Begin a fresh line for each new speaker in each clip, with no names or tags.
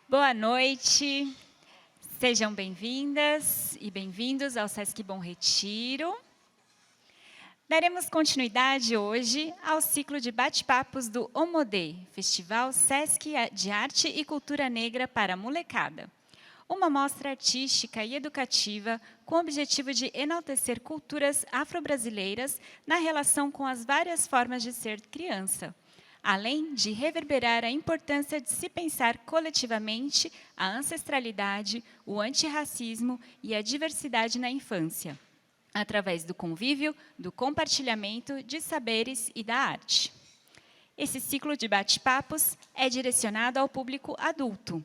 Boa noite, sejam bem-vindas e bem-vindos ao Sesc Bom Retiro. Daremos continuidade hoje ao ciclo de bate-papos do Omodê, Festival Sesc de Arte e Cultura Negra para a Molecada. Uma mostra artística e educativa com o objetivo de enaltecer culturas afro-brasileiras na relação com as várias formas de ser criança, além de reverberar a importância de se pensar coletivamente a ancestralidade, o antirracismo e a diversidade na infância, através do convívio, do compartilhamento de saberes e da arte. Esse ciclo de bate-papos é direcionado ao público adulto,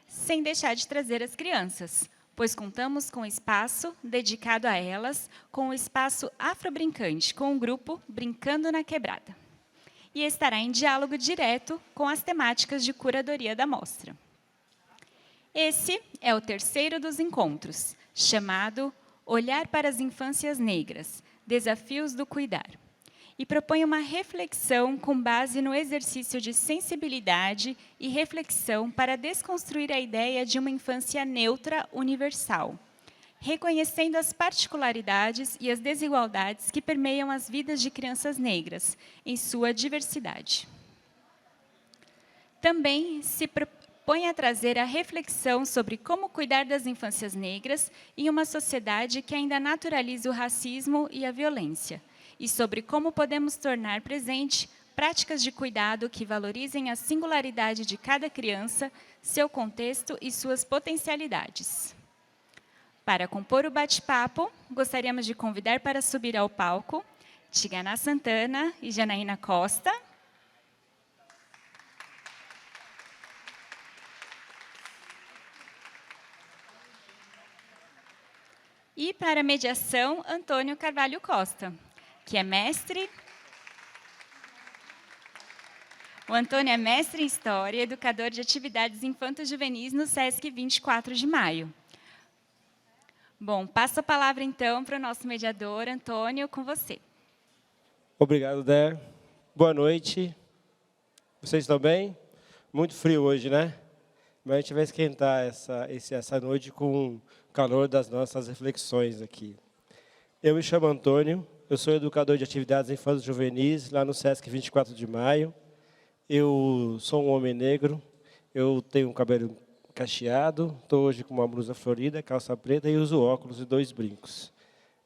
sem deixar de trazer as crianças, pois contamos com espaço dedicado a elas, com o espaço Afrobrincante, com o grupo Brincando na Quebrada. E estará em diálogo direto com as temáticas de curadoria da mostra. Esse é o terceiro dos encontros, chamado Olhar para as Infâncias Negras, Desafios do Cuidar, e propõe uma reflexão com base no exercício de sensibilidade e reflexão para desconstruir a ideia de uma infância neutra universal, reconhecendo as particularidades e as desigualdades que permeiam as vidas de crianças negras, em sua diversidade. Também se propõe a trazer a reflexão sobre como cuidar das infâncias negras em uma sociedade que ainda naturaliza o racismo e a violência, e sobre como podemos tornar presente práticas de cuidado que valorizem a singularidade de cada criança, seu contexto e suas potencialidades. Para compor o bate-papo, gostaríamos de convidar para subir ao palco Tigana Santana e Janaína Costa. E para a mediação, Antônio Carvalho Costa, que é mestre. O Antônio é mestre em História e educador de atividades infanto-juvenis no Sesc 24 de Maio. Bom, passo a palavra, então, para o nosso mediador, Antônio, com você.
Obrigado, Dé. Boa noite. Vocês estão bem? Muito frio hoje, né? Mas a gente vai esquentar essa noite com o calor das nossas reflexões aqui. Eu me chamo Antônio, eu sou educador de atividades infantis juvenis lá no Sesc 24 de Maio. Eu sou um homem negro, eu tenho um cabelo cacheado, estou hoje com uma blusa florida, calça preta e uso óculos e 2 brincos.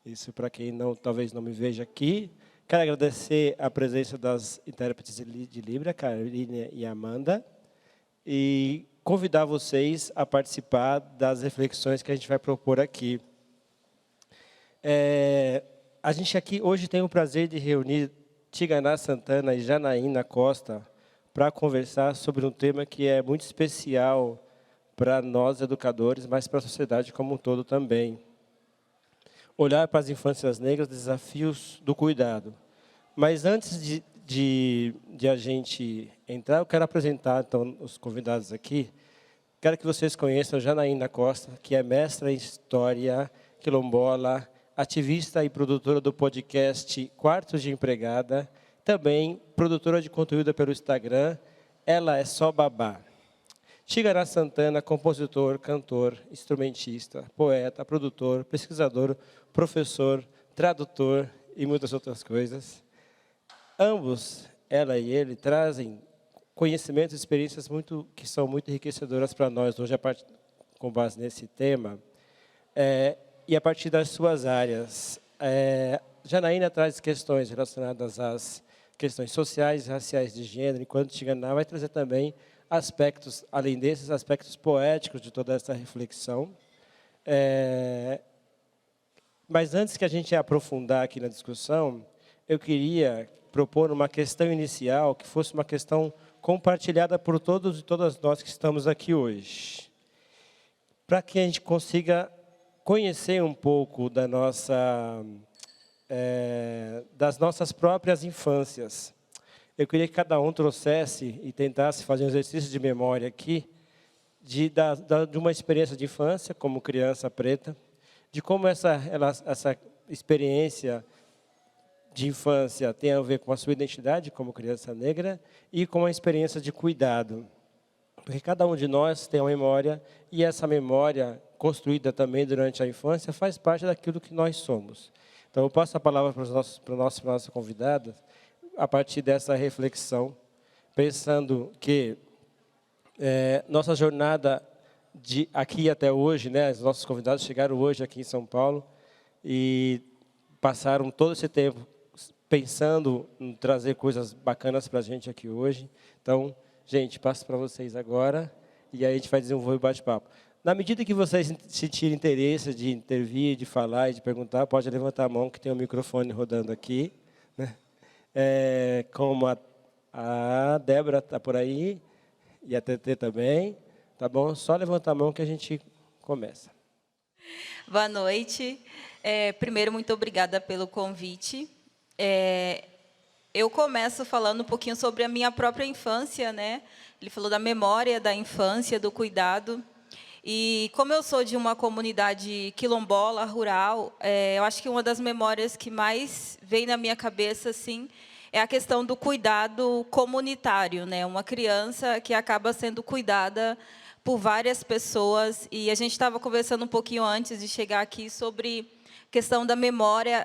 Isso para quem talvez não me veja aqui. Quero agradecer a presença das intérpretes de Libra, Carolina e Amanda, e convidar vocês a participar das reflexões que a gente vai propor aqui. A gente aqui hoje tem o prazer de reunir Tigana Santana e Janaína Costa para conversar sobre um tema que é muito especial para nós, educadores, mas para a sociedade como um todo também. Olhar para as infâncias negras, desafios do cuidado. Mas antes de a gente entrar, eu quero apresentar então, os convidados aqui. Quero que vocês conheçam a Janaína Costa, que é mestra em História quilombola, ativista e produtora do podcast Quartos de Empregada, também produtora de conteúdo pelo Instagram, Ela é Só Babá. Tigana Santana, compositor, cantor, instrumentista, poeta, produtor, pesquisador, professor, tradutor e muitas outras coisas. Ambos, ela e ele, trazem conhecimentos e experiências que são muito enriquecedoras para nós hoje, com base nesse tema, e a partir das suas áreas. Janaína traz questões relacionadas às questões sociais e raciais de gênero, enquanto Tigana vai trazer também aspectos, além desses aspectos poéticos de toda essa reflexão. Mas antes que a gente aprofundar aqui na discussão, eu queria propor uma questão inicial que fosse uma questão compartilhada por todos e todas nós que estamos aqui hoje, para que a gente consiga conhecer um pouco das nossas próprias infâncias. Eu queria que cada um trouxesse e tentasse fazer um exercício de memória aqui, de uma experiência de infância, como criança preta, de como essa experiência de infância tem a ver com a sua identidade como criança negra e com a experiência de cuidado. Porque cada um de nós tem uma memória, e essa memória, construída também durante a infância, faz parte daquilo que nós somos. Então, eu passo a palavra para a nossa convidada, a partir dessa reflexão, pensando que nossa jornada de aqui até hoje, né, os nossos convidados chegaram hoje aqui em São Paulo e passaram todo esse tempo pensando em trazer coisas bacanas para a gente aqui hoje. Então, gente, passo para vocês agora e aí a gente vai desenvolver o bate-papo. Na medida que vocês sentirem interesse de intervir, de falar e de perguntar, pode levantar a mão que tem um microfone rodando aqui, né? Como a Débora está por aí e a TT também. Tá bom? Só levantar a mão que a gente começa.
Boa noite. Primeiro, muito obrigada pelo convite. Eu começo falando um pouquinho sobre a minha própria infância, né? Ele falou da memória da infância, do cuidado. E como eu sou de uma comunidade quilombola, rural, eu acho que uma das memórias que mais vem na minha cabeça, assim, é a questão do cuidado comunitário, né? Uma criança que acaba sendo cuidada por várias pessoas, e a gente estava conversando um pouquinho antes de chegar aqui sobre a questão da memória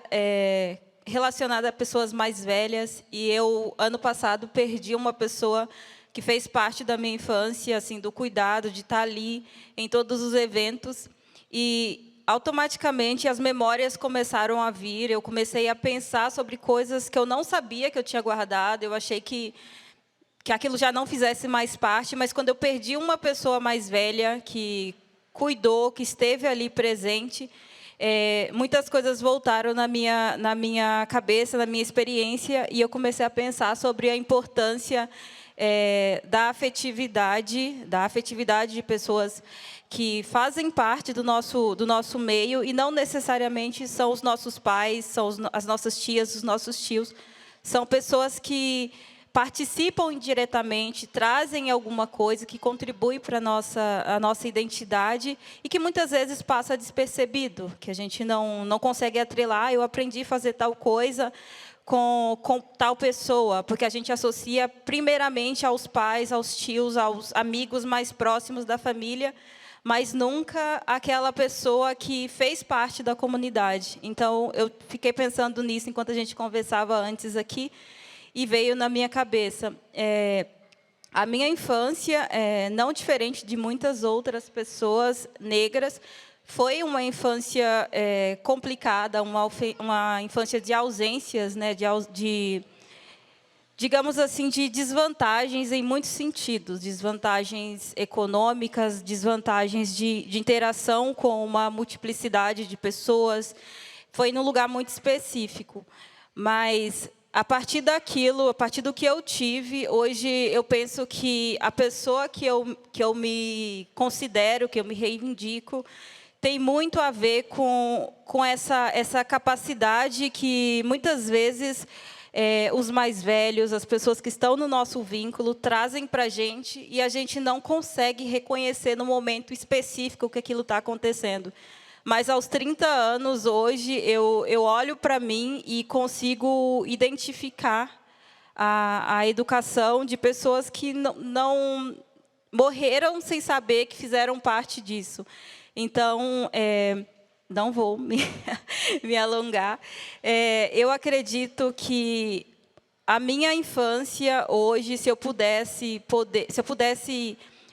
relacionada a pessoas mais velhas, e eu, ano passado, perdi uma pessoa que fez parte da minha infância, assim, do cuidado, de estar ali em todos os eventos, e automaticamente as memórias começaram a vir, eu comecei a pensar sobre coisas que eu não sabia que eu tinha guardado, eu achei que aquilo já não fizesse mais parte, mas quando eu perdi uma pessoa mais velha que cuidou, que esteve ali presente, muitas coisas voltaram na minha cabeça, na minha experiência, e eu comecei a pensar sobre a importância da afetividade de pessoas que fazem parte do nosso meio, e não necessariamente são os nossos pais, são as nossas tias, os nossos tios, são pessoas que participam indiretamente, trazem alguma coisa que contribui para a nossa identidade e que muitas vezes passa despercebido, que a gente não consegue atrelar. Eu aprendi a fazer tal coisa com tal pessoa, porque a gente associa primeiramente aos pais, aos tios, aos amigos mais próximos da família, mas nunca aquela pessoa que fez parte da comunidade. Então, eu fiquei pensando nisso enquanto a gente conversava antes aqui, e veio na minha cabeça. A minha infância, não diferente de muitas outras pessoas negras, foi uma infância complicada, uma infância de ausências, né, digamos assim, de desvantagens em muitos sentidos, desvantagens econômicas, desvantagens de interação com uma multiplicidade de pessoas. Foi num lugar muito específico, mas a partir daquilo, a partir do que eu tive, hoje eu penso que a pessoa que eu me considero, que eu me reivindico, tem muito a ver com essa capacidade que, muitas vezes, os mais velhos, as pessoas que estão no nosso vínculo, trazem para a gente, e a gente não consegue reconhecer no momento específico que aquilo está acontecendo. Mas, aos 30 anos, hoje, eu olho para mim e consigo identificar a educação de pessoas que não morreram sem saber que fizeram parte disso. Então, não vou me alongar. Eu acredito que a minha infância, hoje, se eu pudesse,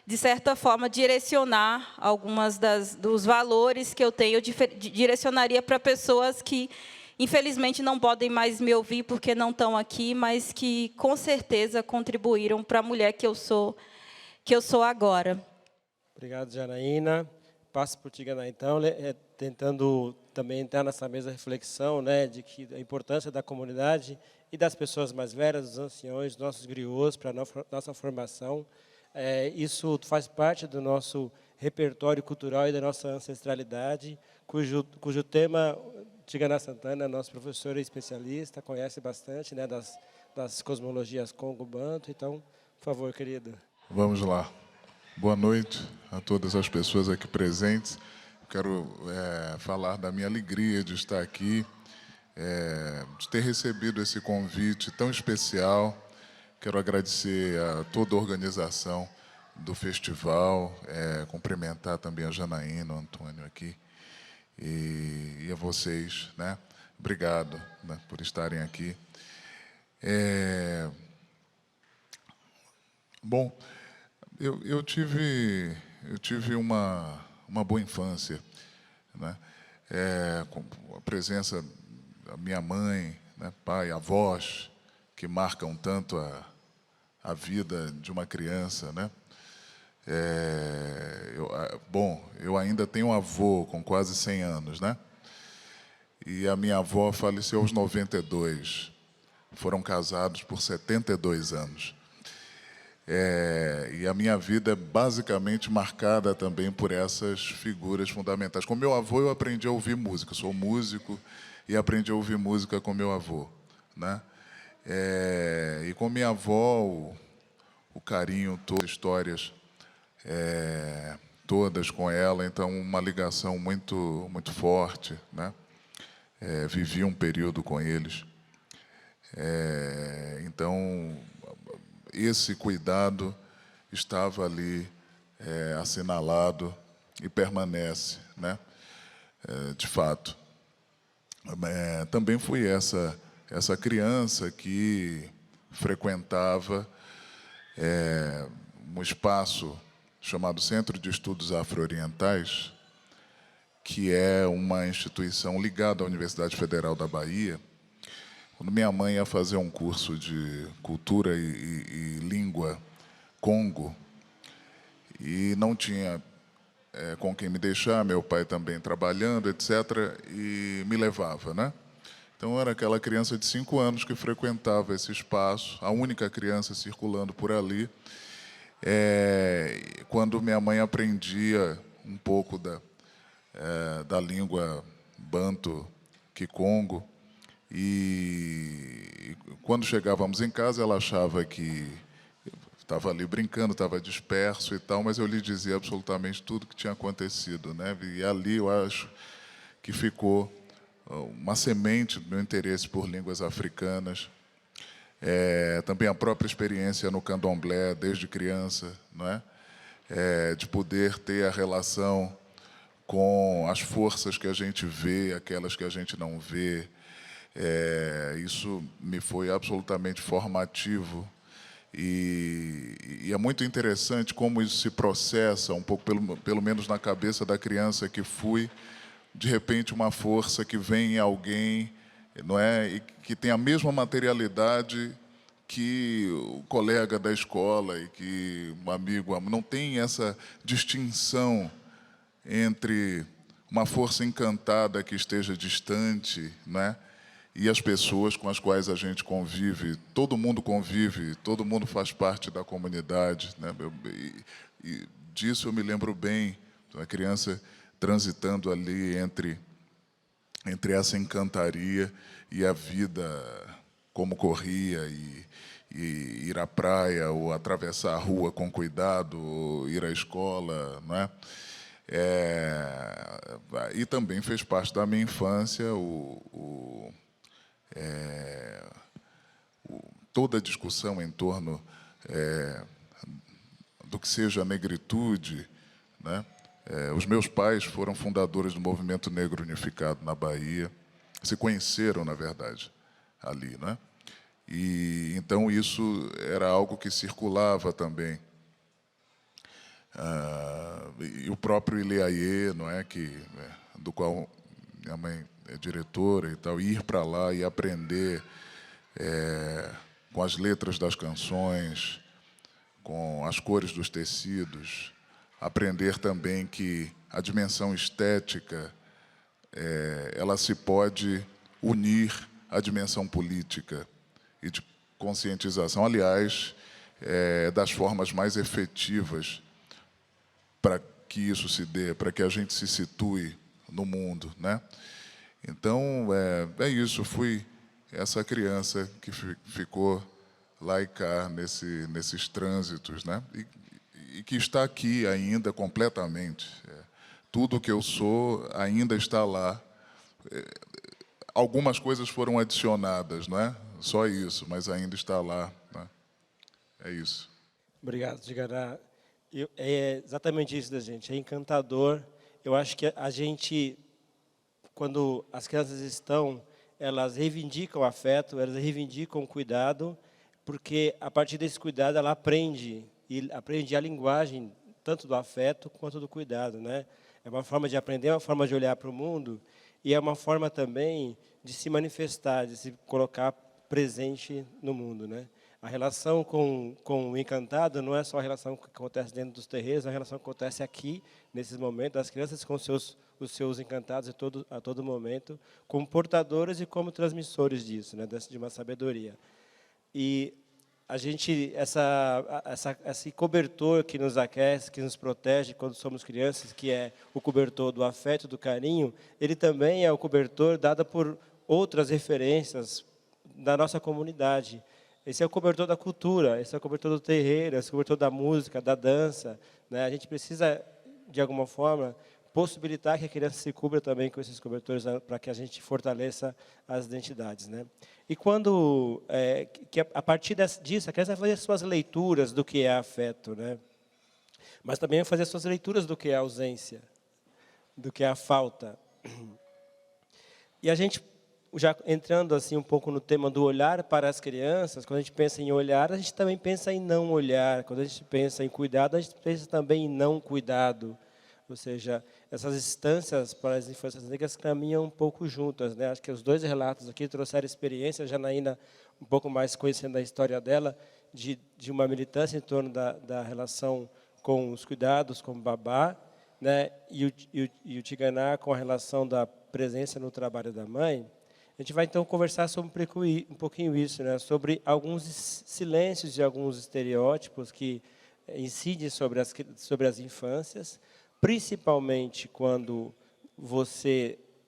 de certa forma, direcionar algumas dos valores que eu tenho, eu direcionaria para pessoas que, infelizmente, não podem mais me ouvir porque não estão aqui, mas que, com certeza, contribuíram para a mulher que eu sou agora.
Obrigado, Janaína. Passo por ti, Ganá, então, tentando também entrar nessa mesma reflexão, né, de que a importância da comunidade e das pessoas mais velhas, dos anciões, dos nossos griots, para a nossa formação. Isso faz parte do nosso repertório cultural e da nossa ancestralidade, cujo tema, Tigana Santana, nosso professor e especialista, conhece bastante, né, das cosmologias Congo-Banto. Então, por favor, querido.
Vamos lá. Boa noite a todas as pessoas aqui presentes. Quero falar da minha alegria de estar aqui, de ter recebido esse convite tão especial. Quero agradecer a toda a organização do festival, cumprimentar também a Janaína, o Antônio aqui, e a vocês, né? Obrigado, né, por estarem aqui. Bom, eu tive uma boa infância, né? Com a presença da minha mãe, né, pai, avós, que marcam tanto a vida de uma criança, né? Eu ainda tenho um avô com quase 100 anos, né? E a minha avó faleceu aos 92. Foram casados por 72 anos. E a minha vida é basicamente marcada também por essas figuras fundamentais. Com meu avô eu aprendi a ouvir música. Sou músico e aprendi a ouvir música com meu avô, né? E com minha avó, o carinho, todas as histórias, todas com ela, então uma ligação muito, muito forte, né? Vivi um período com eles. Então, esse cuidado estava ali assinalado e permanece, né? De fato. Também fui essa criança que frequentava um espaço chamado Centro de Estudos Afro-Orientais, que é uma instituição ligada à Universidade Federal da Bahia. Quando minha mãe ia fazer um curso de cultura e língua Congo, e não tinha com quem me deixar, meu pai também trabalhando, etc., e me levava, né? Então, eu era aquela criança de 5 anos que frequentava esse espaço, a única criança circulando por ali. Quando minha mãe aprendia um pouco da língua banto, kikongo, e quando chegávamos em casa, ela achava que estava ali brincando, estava disperso e tal, mas eu lhe dizia absolutamente tudo que tinha acontecido, né? E ali eu acho que ficou uma semente do meu interesse por línguas africanas. Também a própria experiência no candomblé, desde criança, não é? De poder ter a relação com as forças que a gente vê, aquelas que a gente não vê. Isso me foi absolutamente formativo. E é muito interessante como isso se processa, um pouco, pelo menos na cabeça da criança que fui, de repente uma força que vem em alguém, não é? E que tem a mesma materialidade que o colega da escola e que um amigo, não tem essa distinção entre uma força encantada que esteja distante, né, e as pessoas com as quais a gente convive. Todo mundo faz parte da comunidade, né? E disso eu me lembro bem, uma criança transitando ali entre essa encantaria e a vida como corria, e ir à praia, ou atravessar a rua com cuidado, ou ir à escola, não é? E também fez parte da minha infância toda a discussão em torno do que seja a negritude, né? Os meus pais foram fundadores do Movimento Negro Unificado na Bahia, se conheceram, na verdade, ali, né? E então isso era algo que circulava também. E o próprio Ileaie, não é, do qual minha mãe é diretora e tal, ir para lá e aprender com as letras das canções, com as cores dos tecidos, aprender também que a dimensão estética ela se pode unir à dimensão política e de conscientização, aliás, das formas mais efetivas para que isso se dê, para que a gente se situe no mundo, né? Então, é isso, fui essa criança que ficou lá e cá nesses trânsitos, né? E que está aqui ainda completamente. Tudo que eu sou ainda está lá. Algumas coisas foram adicionadas, não é? Só isso, mas ainda está lá, né? É isso.
Obrigado, Tiganá. É exatamente isso da gente, é encantador. Eu acho que a gente, quando as crianças estão, elas reivindicam o afeto, elas reivindicam o cuidado, porque a partir desse cuidado ela aprende, e aprende a linguagem tanto do afeto quanto do cuidado, né? É uma forma de aprender, é uma forma de olhar para o mundo, e é uma forma também de se manifestar, de se colocar presente no mundo, né? A relação com o encantado não é só a relação que acontece dentro dos terreiros, é a relação que acontece aqui, nesses momentos, as crianças com os seus encantados a todo momento, como portadores e como transmissores disso, né, de uma sabedoria. E a gente, esse cobertor que nos aquece, que nos protege quando somos crianças, que é o cobertor do afeto, do carinho, ele também é o cobertor dado por outras referências da nossa comunidade. Esse é o cobertor da cultura, esse é o cobertor do terreiro, esse é o cobertor da música, da dança, né? A gente precisa, de alguma forma, possibilitar que a criança se cubra também com esses cobertores para que a gente fortaleça as identidades, né? E quando, a partir disso, a criança vai fazer suas leituras do que é afeto, né? Mas também vai fazer suas leituras do que é ausência, do que é a falta. E a gente, já entrando assim um pouco no tema do olhar para as crianças, quando a gente pensa em olhar, a gente também pensa em não olhar. Quando a gente pensa em cuidado, a gente pensa também em não cuidado. Ou seja, essas instâncias para as infâncias negras caminham um pouco juntas, né? Acho que os dois relatos aqui trouxeram experiência, a Janaína um pouco mais conhecendo a história dela, de uma militância em torno da relação com os cuidados, com o babá, né? E o Tiganá com a relação da presença no trabalho da mãe. A gente vai, então, conversar sobre um pouquinho isso, né? Sobre alguns silêncios e alguns estereótipos que incidem sobre as infâncias, principalmente quando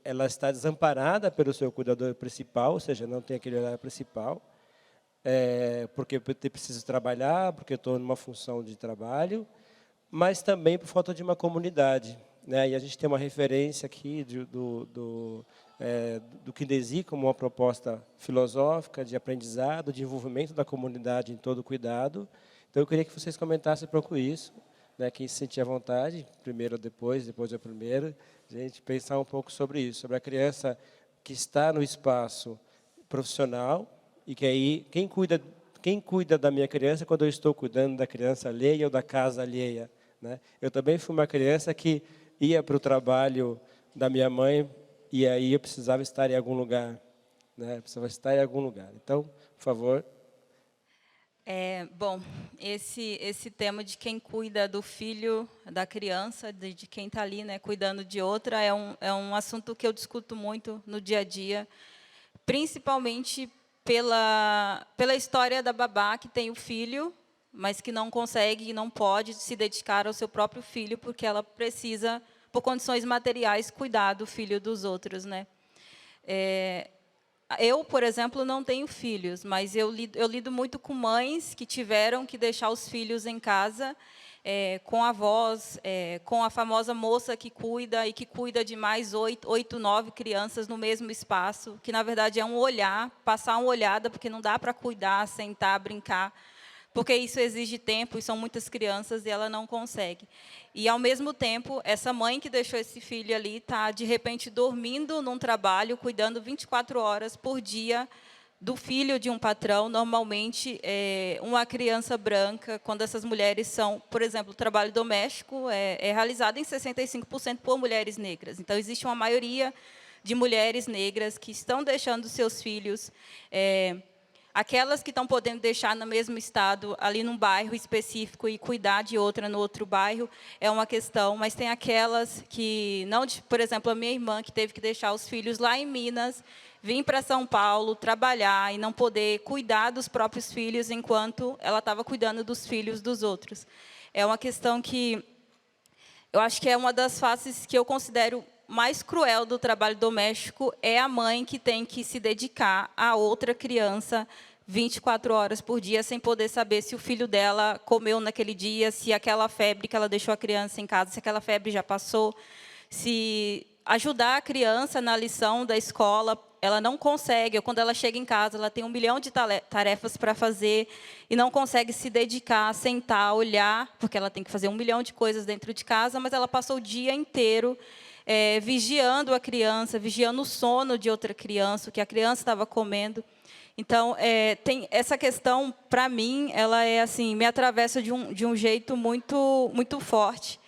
ela está desamparada pelo seu cuidador principal, ou seja, não tem aquele olhar principal, porque eu preciso trabalhar, porque estou numa função de trabalho, mas também por falta de uma comunidade, né? E a gente tem uma referência aqui do Kindesi como uma proposta filosófica de aprendizado, de envolvimento da comunidade em todo o cuidado. Então, eu queria que vocês comentassem um pouco isso, né? Quem se sentir à vontade, primeiro ou depois eu primeiro, a gente pensar um pouco sobre isso, sobre a criança que está no espaço profissional e que aí, quem cuida da minha criança quando eu estou cuidando da criança alheia ou da casa alheia, né? Eu também fui uma criança que ia para o trabalho da minha mãe e aí eu precisava estar em algum lugar, né? Eu precisava estar em algum lugar. Então, por favor.
Bom, esse tema de quem cuida do filho, da criança, de quem está ali, né, cuidando de outra, é um assunto que eu discuto muito no dia a dia, principalmente pela história da babá que tem o filho, mas que não consegue e não pode se dedicar ao seu próprio filho, porque ela precisa, por condições materiais, cuidar do filho dos outros, né? Eu, por exemplo, não tenho filhos, mas eu lido muito com mães que tiveram que deixar os filhos em casa, com avós, com a famosa moça que cuida e que cuida de mais 8, 9 crianças no mesmo espaço, que, na verdade, é um olhar, passar uma olhada, porque não dá para cuidar, sentar, brincar, porque isso exige tempo, e são muitas crianças, e ela não consegue. E, ao mesmo tempo, essa mãe que deixou esse filho ali está, de repente, dormindo num trabalho, cuidando 24 horas por dia do filho de um patrão, normalmente uma criança branca, quando essas mulheres são, por exemplo, o trabalho doméstico é realizado em 65% por mulheres negras. Então, existe uma maioria de mulheres negras que estão deixando seus filhos... Aquelas que estão podendo deixar no mesmo estado, ali num bairro específico, e cuidar de outra no outro bairro, é uma questão. Mas tem aquelas que, não, por exemplo, a minha irmã, que teve que deixar os filhos lá em Minas, vir para São Paulo, trabalhar e não poder cuidar dos próprios filhos enquanto ela estava cuidando dos filhos dos outros. É uma questão que eu acho que é uma das faces que eu considero mais cruel do trabalho doméstico, é a mãe que tem que se dedicar a outra criança 24 horas por dia, sem poder saber se o filho dela comeu naquele dia, se aquela febre que ela deixou a criança em casa, se aquela febre já passou, se ajudar a criança na lição da escola, ela não consegue, ou quando ela chega em casa, ela tem 1 milhão de tarefas para fazer e não consegue se dedicar, sentar, olhar, porque ela tem que fazer 1 milhão de coisas dentro de casa, mas ela passou o dia inteiro vigiando a criança, vigiando o sono de outra criança, o que a criança estava comendo. Então, tem essa questão, para mim, ela assim, me atravessa de um jeito muito forte.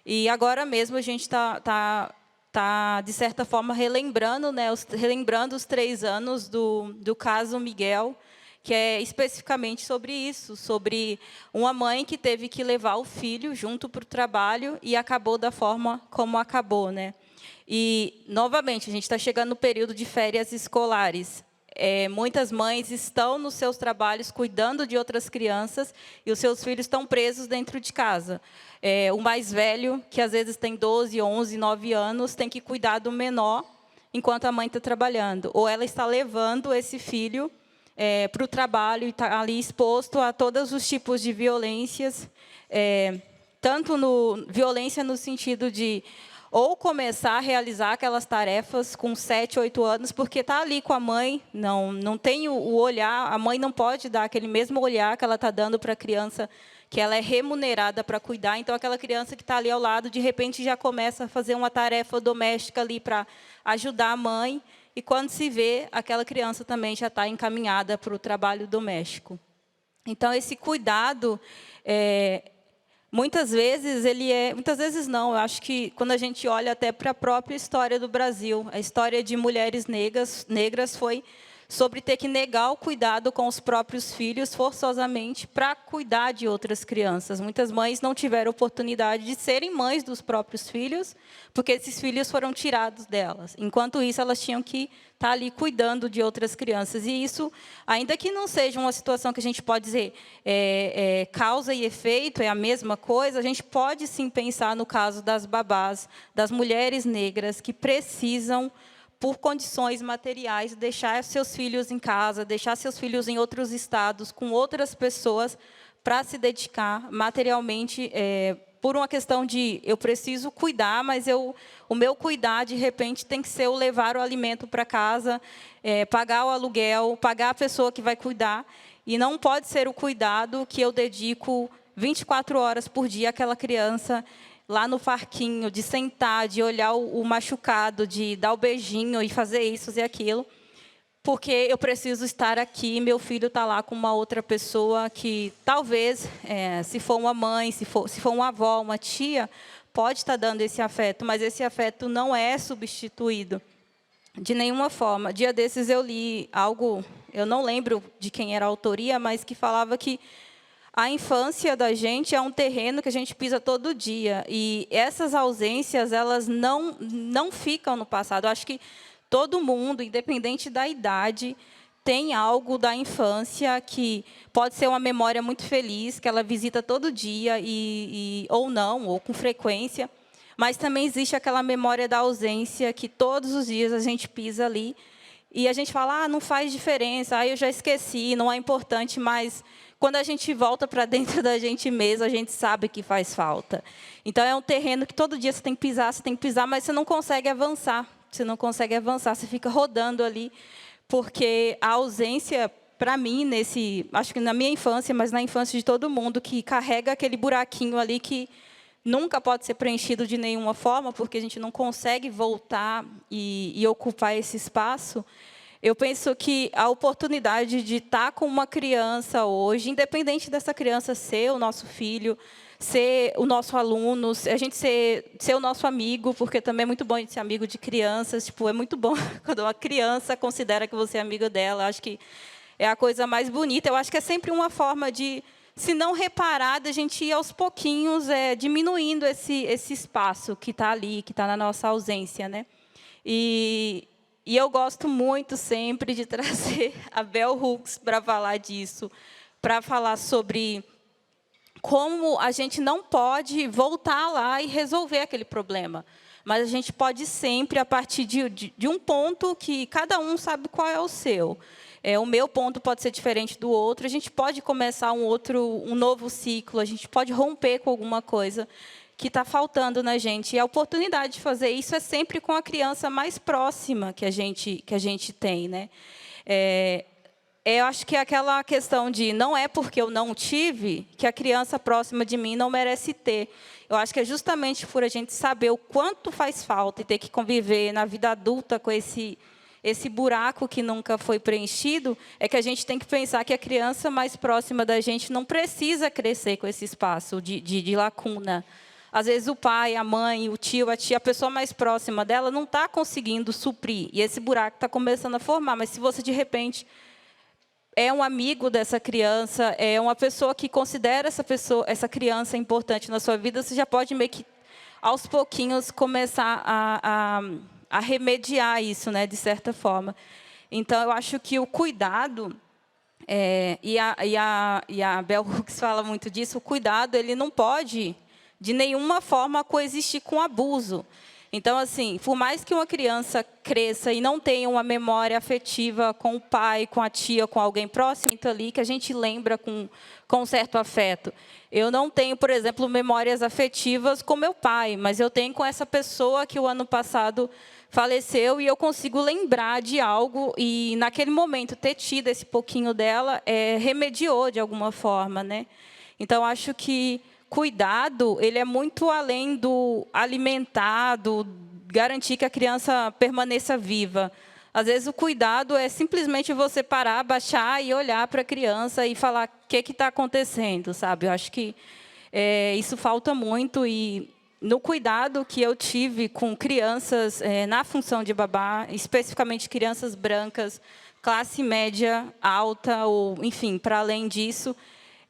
E agora mesmo a gente está, de certa forma, relembrando, né, relembrando os 3 anos do caso Miguel, que é especificamente sobre isso, sobre uma mãe que teve que levar o filho junto para o trabalho e acabou da forma como acabou, né? E, novamente, a gente está chegando no período de férias escolares. Muitas mães estão nos seus trabalhos cuidando de outras crianças e os seus filhos estão presos dentro de casa. O mais velho, que às vezes tem 12, 11, 9 anos, tem que cuidar do menor enquanto a mãe está trabalhando. Ou ela está levando esse filho para o trabalho e está ali exposto a todos os tipos de violências, tanto violência no sentido de ou começar a realizar aquelas tarefas com 7, 8 anos, porque está ali com a mãe, não tem o olhar, a mãe não pode dar aquele mesmo olhar que ela está dando para a criança, que ela é remunerada para cuidar, então aquela criança que está ali ao lado, de repente já começa a fazer uma tarefa doméstica ali para ajudar a mãe, e quando se vê, aquela criança também já está encaminhada para o trabalho doméstico. Então, esse cuidado, muitas vezes, muitas vezes não, eu acho que quando a gente olha até para a própria história do Brasil, a história de mulheres negras foi sobre ter que negar o cuidado com os próprios filhos forçosamente para cuidar de outras crianças. Muitas mães não tiveram oportunidade de serem mães dos próprios filhos, porque esses filhos foram tirados delas. Enquanto isso, elas tinham que estar ali cuidando de outras crianças. E isso, ainda que não seja uma situação que a gente pode dizer causa e efeito, é a mesma coisa, a gente pode sim pensar no caso das babás, das mulheres negras que precisam, por condições materiais, deixar seus filhos em casa, deixar seus filhos em outros estados, com outras pessoas, para se dedicar materialmente, por uma questão de eu preciso cuidar, mas o meu cuidar, de repente, tem que ser o levar o alimento para casa, pagar o aluguel, pagar a pessoa que vai cuidar, e não pode ser o cuidado que eu dedico 24 horas por dia àquela criança, lá no parquinho, de sentar, de olhar o machucado, de dar o beijinho e fazer isso e aquilo, porque eu preciso estar aqui, meu filho está lá com uma outra pessoa que, talvez, se for uma mãe, se for uma avó, uma tia, pode estar dando esse afeto, mas esse afeto não é substituído de nenhuma forma. Dia desses eu li algo, eu não lembro de quem era a autoria, mas que falava que a infância da gente é um terreno que a gente pisa todo dia. E essas ausências, elas não ficam no passado. Eu acho que todo mundo, independente da idade, tem algo da infância que pode ser uma memória muito feliz, que ela visita todo dia, ou não, ou com frequência. Mas também existe aquela memória da ausência, que todos os dias a gente pisa ali. E a gente fala, não faz diferença, eu já esqueci, não é importante, mas quando a gente volta para dentro da gente mesmo, a gente sabe que faz falta. Então, é um terreno que todo dia você tem que pisar, mas você não consegue avançar. Você fica rodando ali, porque a ausência, para mim, acho que na minha infância, mas na infância de todo mundo, que carrega aquele buraquinho ali que nunca pode ser preenchido de nenhuma forma, porque a gente não consegue voltar e ocupar esse espaço. Eu penso que a oportunidade de estar com uma criança hoje, independente dessa criança ser o nosso filho, ser o nosso aluno, a gente ser o nosso amigo, porque também é muito bom a gente ser amigo de crianças. É muito bom quando uma criança considera que você é amigo dela. Acho que é a coisa mais bonita. Eu acho que é sempre uma forma de, se não reparar, da gente ir aos pouquinhos diminuindo esse espaço que está ali, que está na nossa ausência, né? E eu gosto muito sempre de trazer a Bell Hooks para falar disso, para falar sobre como a gente não pode voltar lá e resolver aquele problema. Mas a gente pode sempre, a partir de um ponto que cada um sabe qual é o seu. O meu ponto pode ser diferente do outro, a gente pode começar um novo ciclo, a gente pode romper com alguma coisa que está faltando na gente. E a oportunidade de fazer isso é sempre com a criança mais próxima que a gente tem, né? Eu acho que é aquela questão de não é porque eu não tive que a criança próxima de mim não merece ter. Eu acho que é justamente por a gente saber o quanto faz falta e ter que conviver na vida adulta com esse buraco que nunca foi preenchido, é que a gente tem que pensar que a criança mais próxima da gente não precisa crescer com esse espaço de lacuna. Às vezes o pai, a mãe, o tio, a tia, a pessoa mais próxima dela não está conseguindo suprir. E esse buraco está começando a formar. Mas se você, de repente, é um amigo dessa criança, é uma pessoa que considera essa criança importante na sua vida, você já pode meio que, aos pouquinhos, começar a remediar isso, né, de certa forma. Então, eu acho que o cuidado, e a Bell Hooks fala muito disso, o cuidado ele não pode, de nenhuma forma, coexistir com abuso. Então, assim, por mais que uma criança cresça e não tenha uma memória afetiva com o pai, com a tia, com alguém próximo ali, que a gente lembra com certo afeto. Eu não tenho, por exemplo, memórias afetivas com meu pai, mas eu tenho com essa pessoa que o ano passado faleceu e eu consigo lembrar de algo e, naquele momento, ter tido esse pouquinho dela remediou de alguma forma, né? Então, acho que cuidado, ele é muito além do alimentar, do garantir que a criança permaneça viva. Às vezes, o cuidado é simplesmente você parar, baixar e olhar para a criança e falar o que está acontecendo, sabe? Eu acho que isso falta muito. E no cuidado que eu tive com crianças na função de babá, especificamente crianças brancas, classe média alta, ou, enfim, para além disso,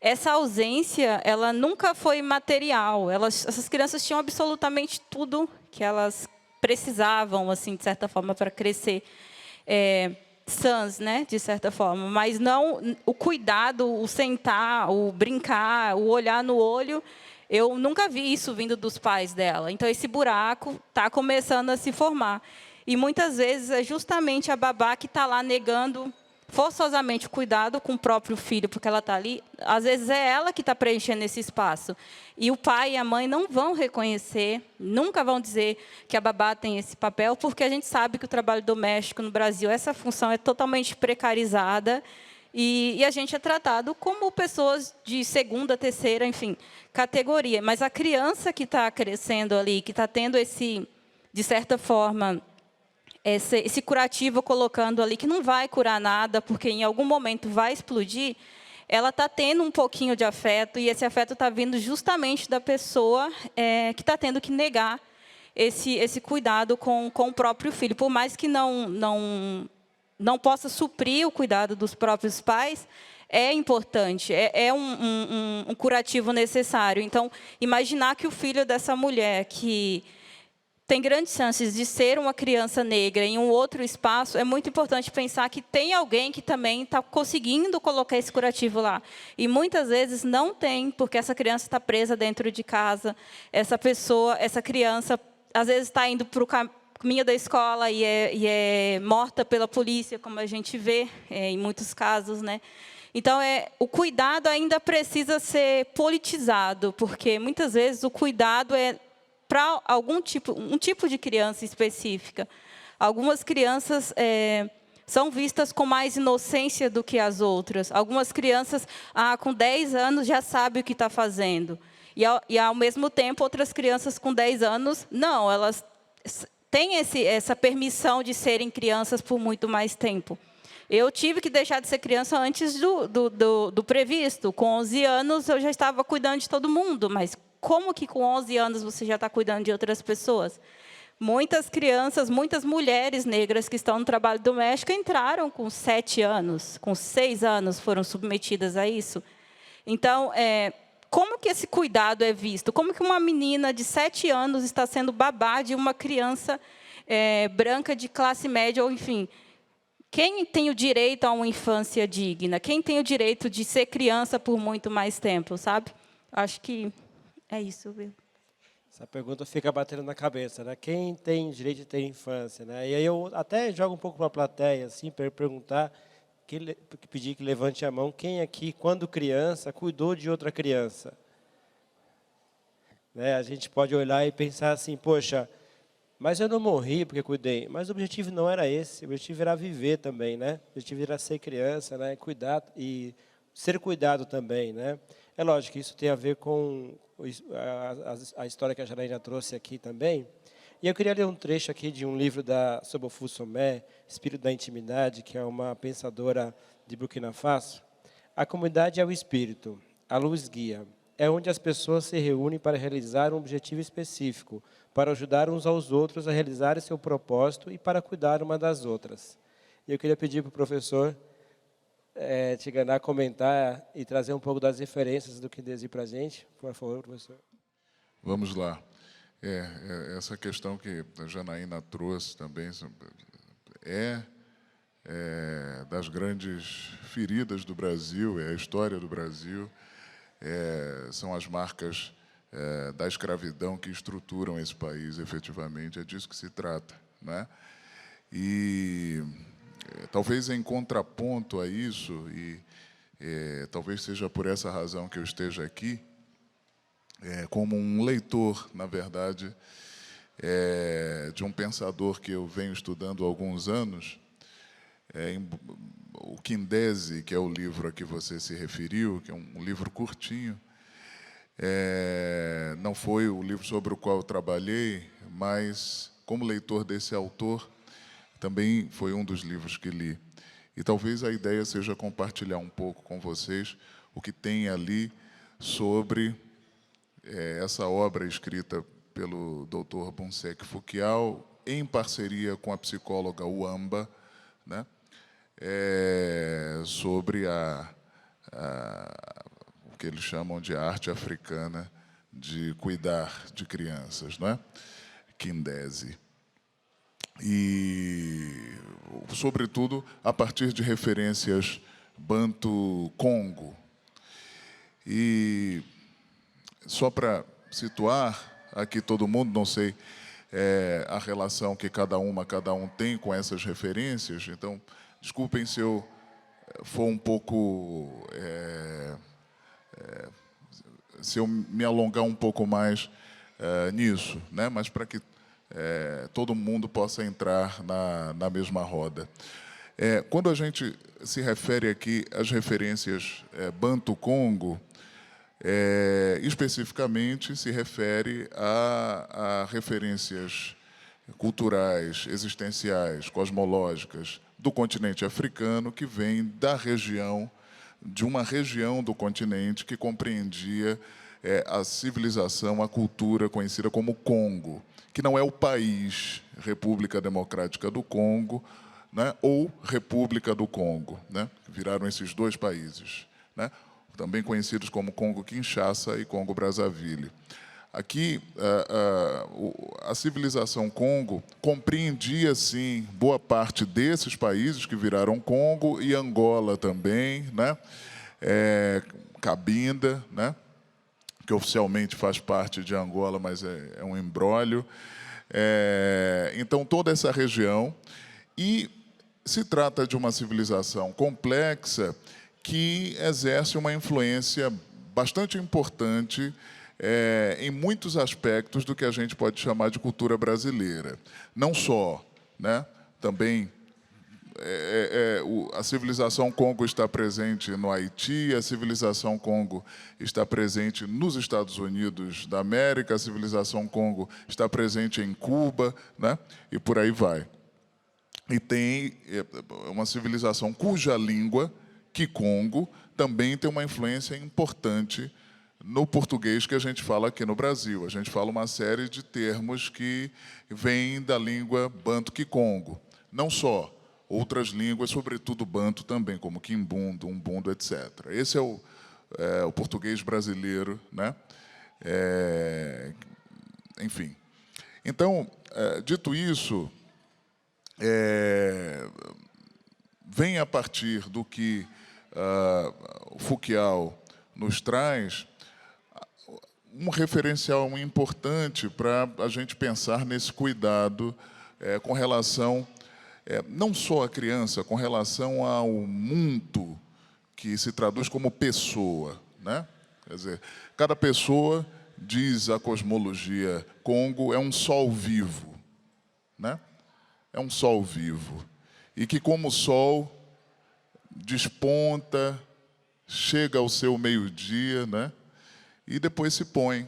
essa ausência, ela nunca foi material. Essas crianças tinham absolutamente tudo que elas precisavam, assim, de certa forma, para crescer sãs, né, de certa forma. Mas não o cuidado, o sentar, o brincar, o olhar no olho. Eu nunca vi isso vindo dos pais dela. Então, esse buraco está começando a se formar. E, muitas vezes, é justamente a babá que está lá negando forçosamente o cuidado com o próprio filho, porque ela está ali. Às vezes, é ela que está preenchendo esse espaço. E o pai e a mãe não vão reconhecer, nunca vão dizer que a babá tem esse papel, porque a gente sabe que o trabalho doméstico no Brasil, essa função é totalmente precarizada, e a gente é tratado como pessoas de segunda, terceira, enfim, categoria. Mas a criança que está crescendo ali, que está tendo de certa forma, esse curativo colocando ali, que não vai curar nada, porque em algum momento vai explodir, ela está tendo um pouquinho de afeto, e esse afeto está vindo justamente da pessoa que está tendo que negar esse cuidado com o próprio filho. Por mais que não possa suprir o cuidado dos próprios pais, é importante, é um curativo necessário. Então, imaginar que o filho dessa mulher, que tem grandes chances de ser uma criança negra em um outro espaço, é muito importante pensar que tem alguém que também está conseguindo colocar esse curativo lá. E, muitas vezes, não tem, porque essa criança está presa dentro de casa, essa criança, às vezes, está indo para o caminho da escola e é morta pela polícia, como a gente vê em muitos casos, né? Então, o cuidado ainda precisa ser politizado, porque, muitas vezes, o cuidado é para um tipo de criança específica. Algumas crianças são vistas com mais inocência do que as outras. Algumas crianças, com 10 anos, já sabem o que está fazendo. E, ao mesmo tempo, outras crianças com 10 anos, não, elas têm essa permissão de serem crianças por muito mais tempo. Eu tive que deixar de ser criança antes do previsto. Com 11 anos, eu já estava cuidando de todo mundo, mas como que com 11 anos você já está cuidando de outras pessoas? Muitas crianças, muitas mulheres negras que estão no trabalho doméstico entraram com 7 anos, com 6 anos foram submetidas a isso. Então, como que esse cuidado é visto? Como que uma menina de 7 anos está sendo babá de uma criança branca de classe média, ou enfim, quem tem o direito a uma infância digna? Quem tem o direito de ser criança por muito mais tempo, sabe? Acho que é isso, viu?
Essa pergunta fica batendo na cabeça, né? Quem tem direito de ter infância, né? E aí eu até jogo um pouco para a plateia, assim, para perguntar, pedir que levante a mão, quem aqui, quando criança, cuidou de outra criança? né? A gente pode olhar e pensar assim, poxa, mas eu não morri porque cuidei. Mas o objetivo não era esse, o objetivo era viver também, né? O objetivo era ser criança, né? Cuidar e ser cuidado também, né? É lógico que isso tem a ver com a história que a Janaína trouxe aqui também. E eu queria ler um trecho aqui de um livro da Sobofu Somé, Espírito da Intimidade, que é uma pensadora de Burkina Faso. A comunidade é o espírito, a luz guia. É onde as pessoas se reúnem para realizar um objetivo específico, para ajudar uns aos outros a realizar seu propósito e para cuidar uma das outras. E eu queria pedir para o professor Tiganá comentar e trazer um pouco das referências do Kindesi para a gente. Por favor, professor.
Vamos lá. Essa questão que a Janaína trouxe também é das grandes feridas do Brasil, é a história do Brasil, são as marcas da escravidão que estruturam esse país, efetivamente, é disso que se trata, né? E talvez em contraponto a isso, e talvez seja por essa razão que eu esteja aqui, como um leitor, na verdade, de um pensador que eu venho estudando há alguns anos, o Kindesi, que é o livro a que você se referiu, que é um livro curtinho, não foi o livro sobre o qual eu trabalhei, mas, como leitor desse autor, também foi um dos livros que li. E talvez a ideia seja compartilhar um pouco com vocês o que tem ali sobre essa obra escrita pelo Dr. Bonsek Fukiau, em parceria com a psicóloga Uamba, né? Sobre o que eles chamam de arte africana de cuidar de crianças, não é? Kindesi. E, sobretudo, a partir de referências Banto-Congo. E, só para situar aqui todo mundo, não sei a relação que cada um tem com essas referências, então, desculpem se eu for um pouco... se eu me alongar um pouco mais nisso, né? Mas para que todo mundo possa entrar na mesma roda. Quando a gente se refere aqui às referências Banto-Congo, especificamente se refere a referências culturais, existenciais, cosmológicas do continente africano, que vem da região, de uma região do continente que compreendia a civilização, a cultura conhecida como Congo, que não é o país República Democrática do Congo, né, ou República do Congo, né, que viraram esses dois países, né, também conhecidos como Congo-Kinshasa e Congo-Brazzaville. Aqui, a civilização Congo compreendia, sim, boa parte desses países que viraram Congo, e Angola também, né? Cabinda, né? Que oficialmente faz parte de Angola, mas é um embrólio. Então, toda essa região. E se trata de uma civilização complexa que exerce uma influência bastante importante em muitos aspectos do que a gente pode chamar de cultura brasileira. Não só, né? Também a civilização Congo está presente no Haiti, a civilização Congo está presente nos Estados Unidos da América, a civilização Congo está presente em Cuba, né? E por aí vai. E tem uma civilização cuja língua, Kikongo, também tem uma influência importante no português que a gente fala aqui no Brasil. A gente fala uma série de termos que vêm da língua Banto-Kikongo. Não só, outras línguas, sobretudo Banto também, como Quimbundo, Umbundo, etc. Esse é o português brasileiro, né? Enfim. Então, dito isso, vem a partir do que o Fukiau nos traz um referencial importante para a gente pensar nesse cuidado com relação, não só à criança, com relação ao mundo que se traduz como pessoa, né? Quer dizer, cada pessoa diz a cosmologia Congo, é um sol vivo, né? É um sol vivo. E que, como sol, desponta, chega ao seu meio-dia, né? E depois se põe,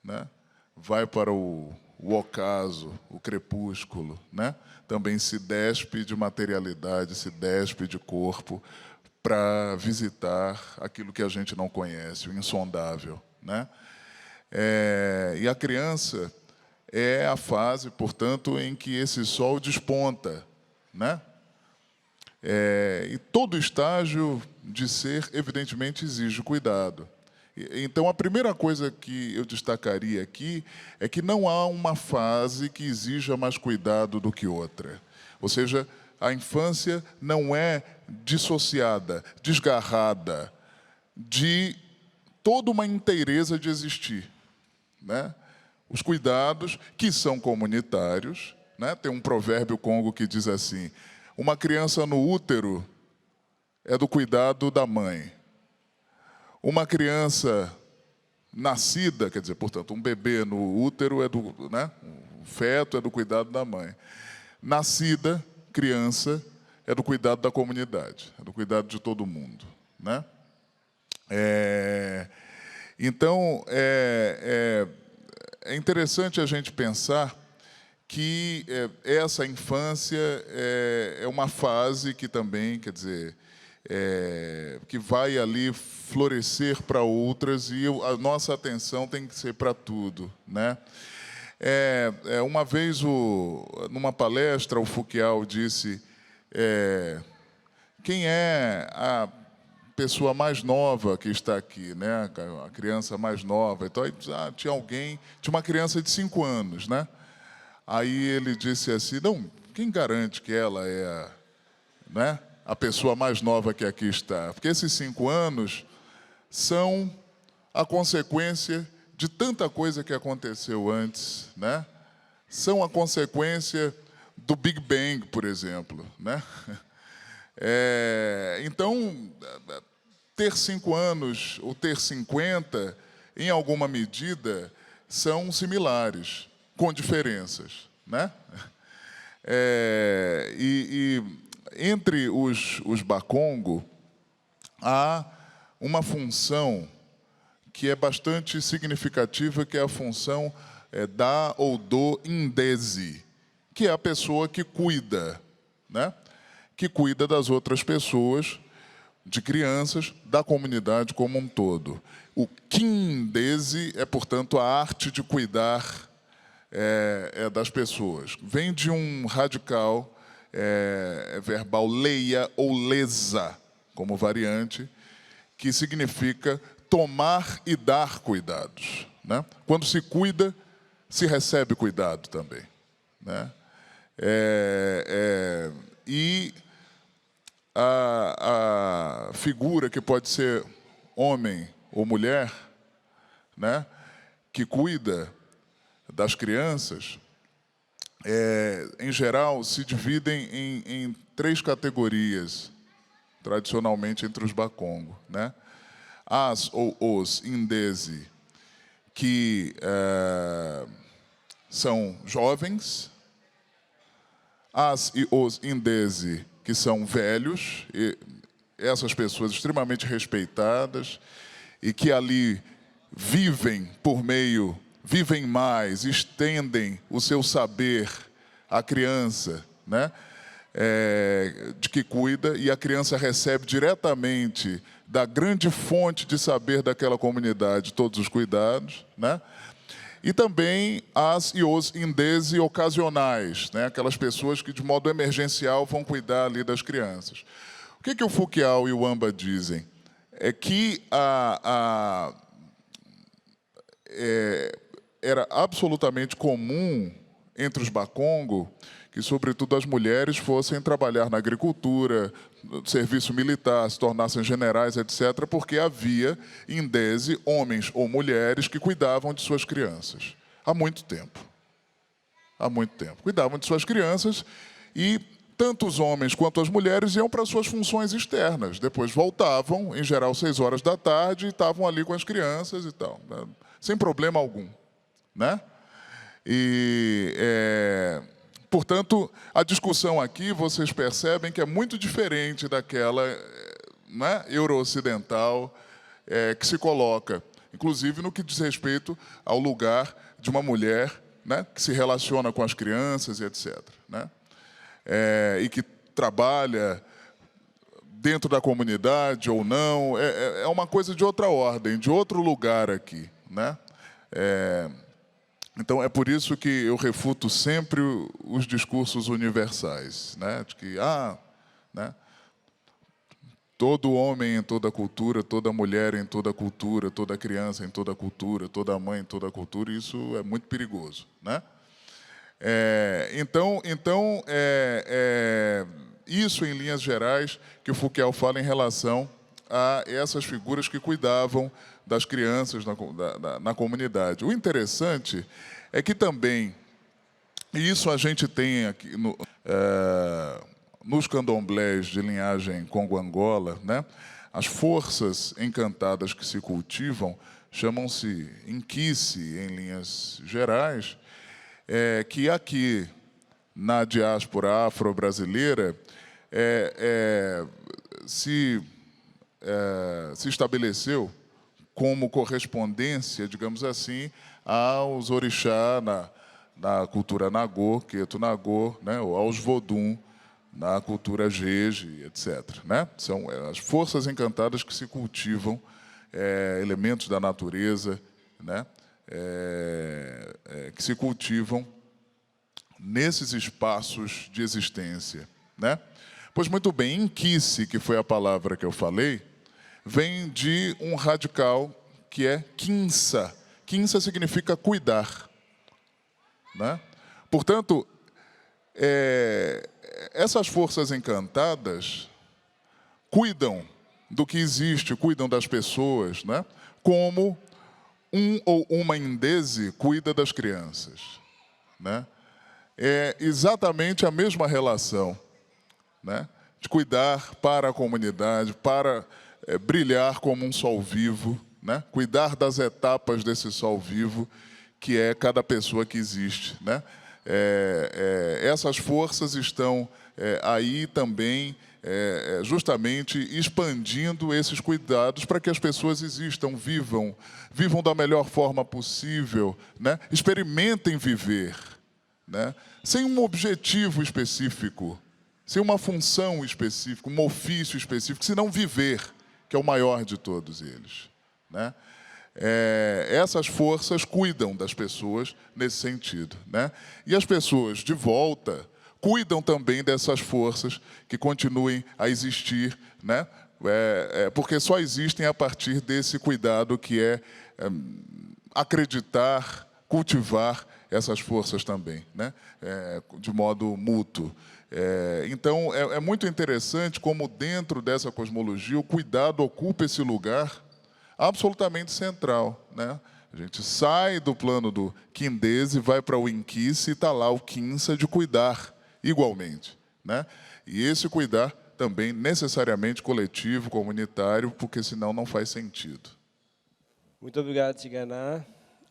né? Vai para o ocaso, o crepúsculo, né? Também se despe de materialidade, se despe de corpo, para visitar aquilo que a gente não conhece, o insondável, né? E a criança é a fase, portanto, em que esse sol desponta, né? E todo estágio de ser, evidentemente, exige cuidado. Então, a primeira coisa que eu destacaria aqui é que não há uma fase que exija mais cuidado do que outra. Ou seja, a infância não é dissociada, desgarrada de toda uma inteireza de existir, né? Os cuidados, que são comunitários, né? Tem um provérbio congo que diz assim: uma criança no útero é do cuidado da mãe. Uma criança nascida, quer dizer, portanto, um bebê no útero é do, né? O feto é do cuidado da mãe. Nascida, criança, é do cuidado da comunidade, é do cuidado de todo mundo, né? Então, é interessante a gente pensar que essa infância é uma fase que também, quer dizer, que vai ali florescer para outras, e a nossa atenção tem que ser para tudo, né? Uma vez, numa palestra, o Foucault disse: quem é a pessoa mais nova que está aqui, né? A criança mais nova. Então, tinha uma criança de 5 anos, né? Aí ele disse assim: não, quem garante que ela é, né, a pessoa mais nova que aqui está? Porque esses 5 anos são a consequência de tanta coisa que aconteceu antes, né? São a consequência do Big Bang, por exemplo, né? Então, ter 5 anos ou ter 50, em alguma medida, são similares, com diferenças, né? E entre os Bakongo, há uma função que é bastante significativa, que é a função da ou do indese, que é a pessoa que cuida, né? Que cuida das outras pessoas, de crianças, da comunidade como um todo. O kindese é, portanto, a arte de cuidar das pessoas. Vem de um radical verbal leia ou lesa, como variante, que significa tomar e dar cuidados, né? Quando se cuida, se recebe cuidado também, né? E a figura que pode ser homem ou mulher, né, que cuida das crianças, em geral, se dividem em 3 categorias, tradicionalmente entre os Bakongo, né? As ou os indese, que são jovens, as e os indese, que são velhos, e essas pessoas extremamente respeitadas e que ali vivem mais, estendem o seu saber à criança, né? De que cuida, e a criança recebe diretamente da grande fonte de saber daquela comunidade todos os cuidados, né? E também as e os indese ocasionais, né? Aquelas pessoas que de modo emergencial vão cuidar ali das crianças. O que o Foucault e o Wamba dizem? É que era absolutamente comum entre os Bakongo que, sobretudo, as mulheres fossem trabalhar na agricultura, no serviço militar, se tornassem generais, etc., porque havia, indese, homens ou mulheres que cuidavam de suas crianças. Há muito tempo. Há muito tempo. Cuidavam de suas crianças e tanto os homens quanto as mulheres iam para suas funções externas. Depois voltavam, em geral, 6 horas da tarde, e estavam ali com as crianças e tal. sem problema algum, né? E, portanto, a discussão aqui, vocês percebem que é muito diferente daquela, né, euro-ocidental que se coloca, inclusive no que diz respeito ao lugar de uma mulher, né, que se relaciona com as crianças e etc., né? E que trabalha dentro da comunidade ou não, é uma coisa de outra ordem, de outro lugar aqui, né? Então, é por isso que eu refuto sempre os discursos universais, né? De que, né? Todo homem em toda cultura, toda mulher em toda cultura, toda criança em toda cultura, toda mãe em toda cultura, isso é muito perigoso, né? Então, isso, em linhas gerais, que o Fouquial fala em relação a essas figuras que cuidavam das crianças na comunidade. O interessante é que também, e isso a gente tem aqui nos candomblés de linhagem Congo-Angola, né, as forças encantadas que se cultivam chamam-se Inquice, em linhas gerais, que aqui, na diáspora afro-brasileira, se estabeleceu como correspondência, digamos assim, aos orixá na cultura Nagô, Queto Nagô, né, ou aos Vodum, na cultura Jeje, etc., né? São as forças encantadas que se cultivam, elementos da natureza, né, que se cultivam nesses espaços de existência, né? Pois muito bem, Inquice, que foi a palavra que eu falei, vem de um radical que é quinça. Quinça significa cuidar, né? Portanto, essas forças encantadas cuidam do que existe, cuidam das pessoas, né? Como um ou uma indese cuida das crianças, né? É exatamente a mesma relação, né, de cuidar para a comunidade, para brilhar como um sol vivo, né, cuidar das etapas desse sol vivo, que é cada pessoa que existe, né? Essas forças estão aí também justamente expandindo esses cuidados para que as pessoas existam, vivam da melhor forma possível, né? Experimentem viver, né? Sem um objetivo específico, sem uma função específica, um ofício específico, senão viver, que é o maior de todos eles, né? Essas forças cuidam das pessoas nesse sentido, né? E as pessoas, de volta, cuidam também dessas forças que continuem a existir, né? Porque só existem a partir desse cuidado que acreditar, cultivar essas forças também, né? De modo mútuo. Então, é muito interessante como, dentro dessa cosmologia, o cuidado ocupa esse lugar absolutamente central, né? A gente sai do plano do Quindese, vai para o Inquice e está lá o Quinça de cuidar igualmente, né? E esse cuidar também necessariamente coletivo, comunitário, porque senão não faz sentido.
Muito obrigado, Tiganá.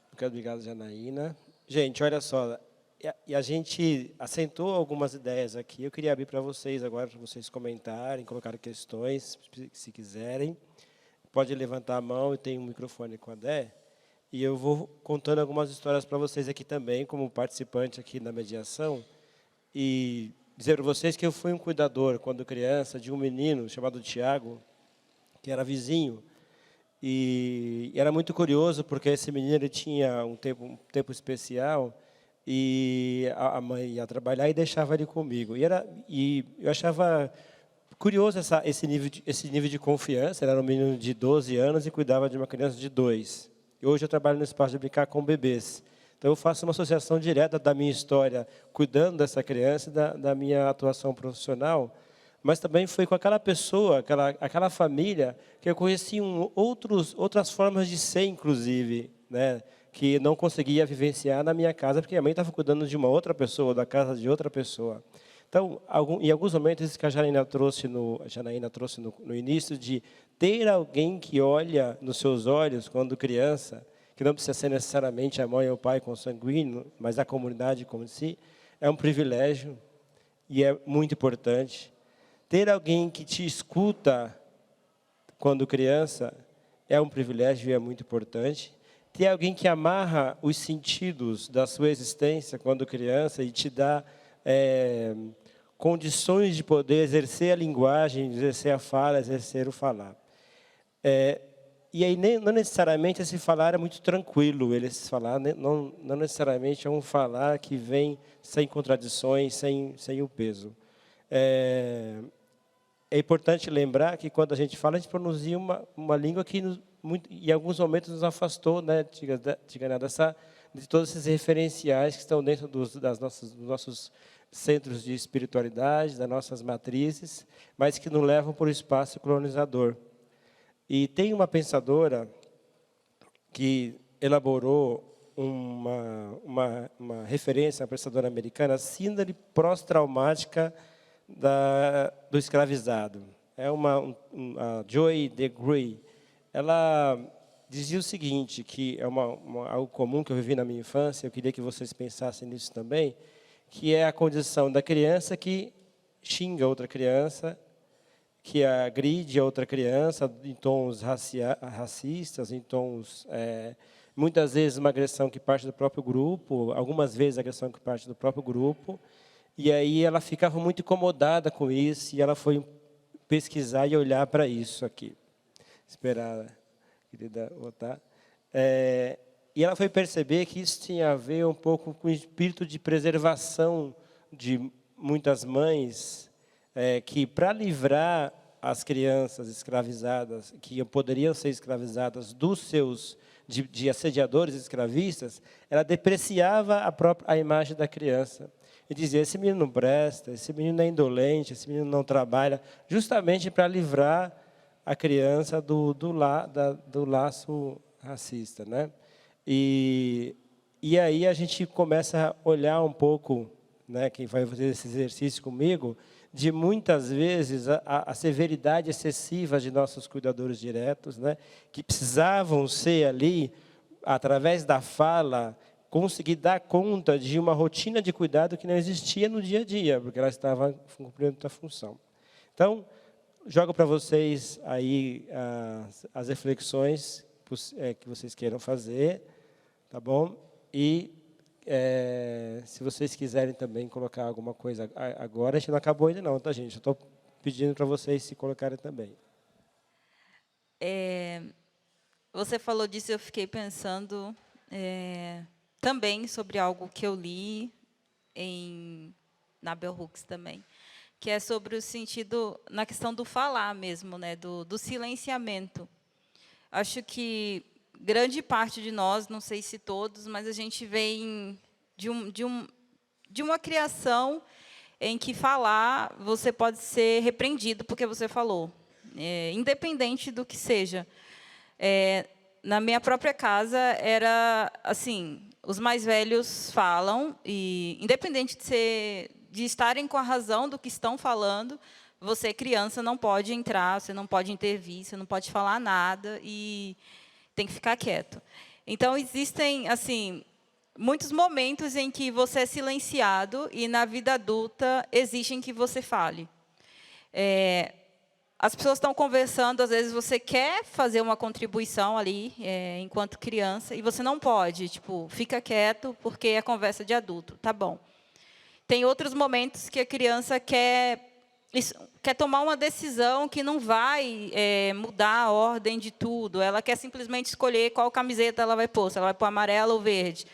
Muito obrigado, Janaína. Gente, olha só, e a gente assentou algumas ideias aqui. Eu queria abrir para vocês agora, para vocês comentarem, colocar questões, se quiserem. Pode levantar a mão, e tem um microfone com a Dé. E eu vou contando algumas histórias para vocês aqui também, como participante aqui na mediação. E dizer para vocês que eu fui um cuidador, quando criança, de um menino chamado Tiago, que era vizinho. E era muito curioso, porque esse menino ele tinha um tempo especial, e a mãe ia trabalhar e deixava ele comigo. E eu achava curioso esse nível de confiança. Ele era um menino de 12 anos e cuidava de uma criança de 2. E hoje eu trabalho no espaço de brincar com bebês. Então, eu faço uma associação direta da minha história, cuidando dessa criança, e da minha atuação profissional, mas também foi com aquela pessoa, aquela família, que eu conheci outras formas de ser, inclusive, né, que não conseguia vivenciar na minha casa, porque a mãe estava cuidando de uma outra pessoa, da casa de outra pessoa. Então, em alguns momentos, isso que a Janaína trouxe no início, de ter alguém que olha nos seus olhos, quando criança, que não precisa ser necessariamente a mãe ou o pai consanguíneo, mas a comunidade como si, é um privilégio e é muito importante. Ter alguém que te escuta quando criança é um privilégio e é muito importante. Ter alguém que amarra os sentidos da sua existência quando criança e te dá condições de poder exercer a linguagem, exercer a fala, exercer o falar. E aí, não necessariamente esse falar é muito tranquilo, esse falar não necessariamente é um falar que vem sem contradições, sem o peso. É importante lembrar que, quando a gente fala, a gente pronuncia uma língua que, em alguns momentos, nos afastou, né, de todos esses referenciais que estão dentro dos nossos centros de espiritualidade, das nossas matrizes, mas que nos levam para o espaço colonizador. E tem uma pensadora que elaborou uma referência, uma pensadora americana, a síndrome pós-traumática do escravizado. É a Joy DeGruy. Ela dizia o seguinte, que é algo comum que eu vivi na minha infância, eu queria que vocês pensassem nisso também, que é a condição da criança que xinga outra criança, que agride a outra criança em tons racistas, em tons, muitas vezes, uma agressão que parte do próprio grupo, algumas vezes agressão que parte do próprio grupo, e aí ela ficava muito incomodada com isso, e ela foi pesquisar e olhar para isso aqui. Esperar, querida, voltar. E ela foi perceber que isso tinha a ver um pouco com o espírito de preservação de muitas mães, que, para livrar as crianças escravizadas, que poderiam ser escravizadas de assediadores escravistas, ela depreciava a imagem da criança. E dizia, esse menino não presta, esse menino é indolente, esse menino não trabalha, justamente para livrar a criança do laço racista, né? E aí a gente começa a olhar um pouco, né, quem vai fazer esse exercício comigo, de muitas vezes a severidade excessiva de nossos cuidadores diretos, né, que precisavam ser ali, através da fala, conseguir dar conta de uma rotina de cuidado que não existia no dia a dia, porque ela estava cumprindo outra função. Então, jogo para vocês aí as reflexões que vocês queiram fazer, tá bom? E se vocês quiserem também colocar alguma coisa agora, a gente não acabou ainda não, tá, gente? Eu estou pedindo para vocês se colocarem também.
Você falou disso, eu fiquei pensando também sobre algo que eu li na Bell Hooks também, que é sobre o sentido, na questão do falar mesmo, né, do silenciamento. Acho que grande parte de nós, não sei se todos, mas a gente vem de uma criação em que falar, você pode ser repreendido porque você falou, independente do que seja. Na minha própria casa, era assim, os mais velhos falam, e independente de estarem com a razão do que estão falando, você, criança, não pode entrar, você não pode intervir, você não pode falar nada e tem que ficar quieto. Então, existem assim muitos momentos em que você é silenciado e, na vida adulta, exigem que você fale. As pessoas estão conversando, às vezes você quer fazer uma contribuição ali, enquanto criança, e você não pode, tipo, fica quieto porque é conversa de adulto, tá bom. Tem outros momentos que a criança quer tomar uma decisão que não vai mudar a ordem de tudo. Ela quer simplesmente escolher qual camiseta ela vai pôr, se ela vai pôr amarela ou verde.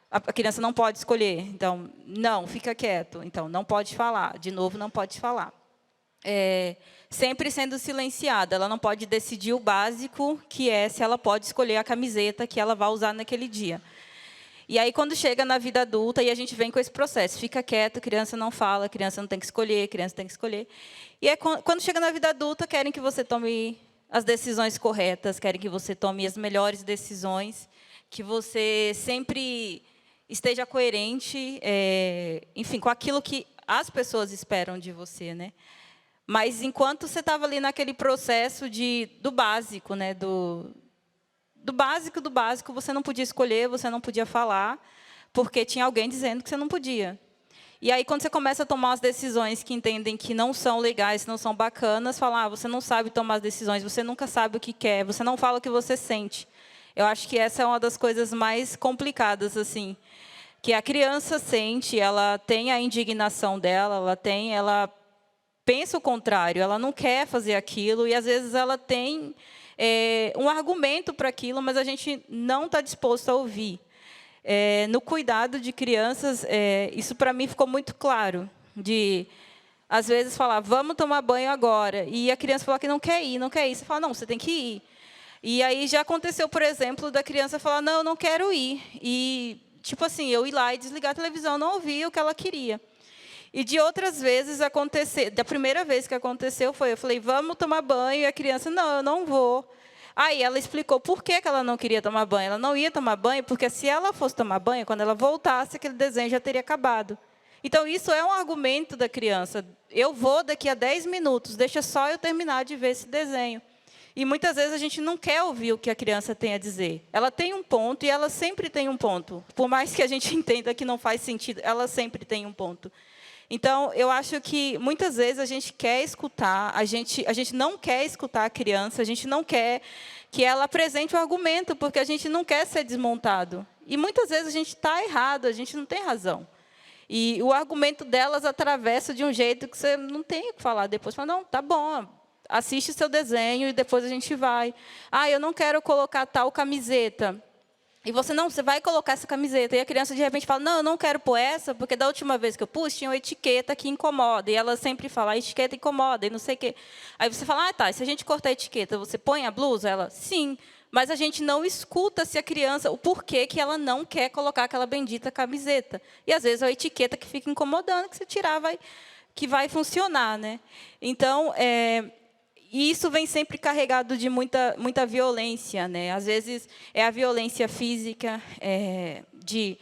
A criança não pode escolher. Então, não, fica quieto. Então, não pode falar. De novo, não pode falar. Sempre sendo silenciada. Ela não pode decidir o básico, que é se ela pode escolher a camiseta que ela vai usar naquele dia. E aí, quando chega na vida adulta, e a gente vem com esse processo, fica quieto, criança não fala, criança não tem que escolher, criança tem que escolher. E aí, quando chega na vida adulta, querem que você tome as decisões corretas, querem que você tome as melhores decisões, que você sempre esteja coerente, enfim, com aquilo que as pessoas esperam de você, né? Mas, enquanto você estava ali naquele processo do básico, né, do básico, você não podia escolher, você não podia falar, porque tinha alguém dizendo que você não podia. E aí, quando você começa a tomar as decisões que entendem que não são legais, não são bacanas, falar, você não sabe tomar as decisões, você nunca sabe o que quer, você não fala o que você sente. Eu acho que essa é uma das coisas mais complicadas, assim, que a criança sente, ela tem a indignação dela, ela pensa o contrário, ela não quer fazer aquilo, e às vezes ela tem um argumento para aquilo, mas a gente não está disposto a ouvir. No cuidado de crianças, isso para mim ficou muito claro, de, às vezes, falar, vamos tomar banho agora, e a criança fala que não quer ir, você fala, não, você tem que ir. E aí já aconteceu, por exemplo, da criança falar, não, eu não quero ir, e, tipo assim, eu ir lá e desligar a televisão, não ouvir o que ela queria. E de outras vezes aconteceu, da primeira vez que aconteceu, eu falei, vamos tomar banho, e a criança, não, eu não vou. Aí ela explicou por que ela não queria tomar banho. Ela não ia tomar banho, porque se ela fosse tomar banho, quando ela voltasse, aquele desenho já teria acabado. Então, isso é um argumento da criança. Eu vou daqui a 10 minutos, deixa só eu terminar de ver esse desenho. E muitas vezes a gente não quer ouvir o que a criança tem a dizer. Ela tem um ponto e ela sempre tem um ponto. Por mais que a gente entenda que não faz sentido, ela sempre tem um ponto. Então, eu acho que, muitas vezes, a gente quer escutar, a gente não quer escutar a criança, a gente não quer que ela apresente o argumento, porque a gente não quer ser desmontado. E, muitas vezes, a gente está errado, a gente não tem razão. E o argumento delas atravessa de um jeito que você não tem o que falar depois. Fala, não, tá bom, assiste o seu desenho e depois a gente vai. Ah, eu não quero colocar tal camiseta. E você, não, você vai colocar essa camiseta. E a criança, de repente, fala, não, eu não quero pôr essa, porque da última vez que eu pus, tinha uma etiqueta que incomoda. E ela sempre fala, a etiqueta incomoda, e não sei o quê. Aí você fala, tá, se a gente cortar a etiqueta, você põe a blusa? Ela, sim. Mas a gente não escuta se a criança, o porquê que ela não quer colocar aquela bendita camiseta. E, às vezes, é a etiqueta que fica incomodando, que você tirar, que vai funcionar, né? Então, e isso vem sempre carregado de muita violência, né? Às vezes é a violência física, de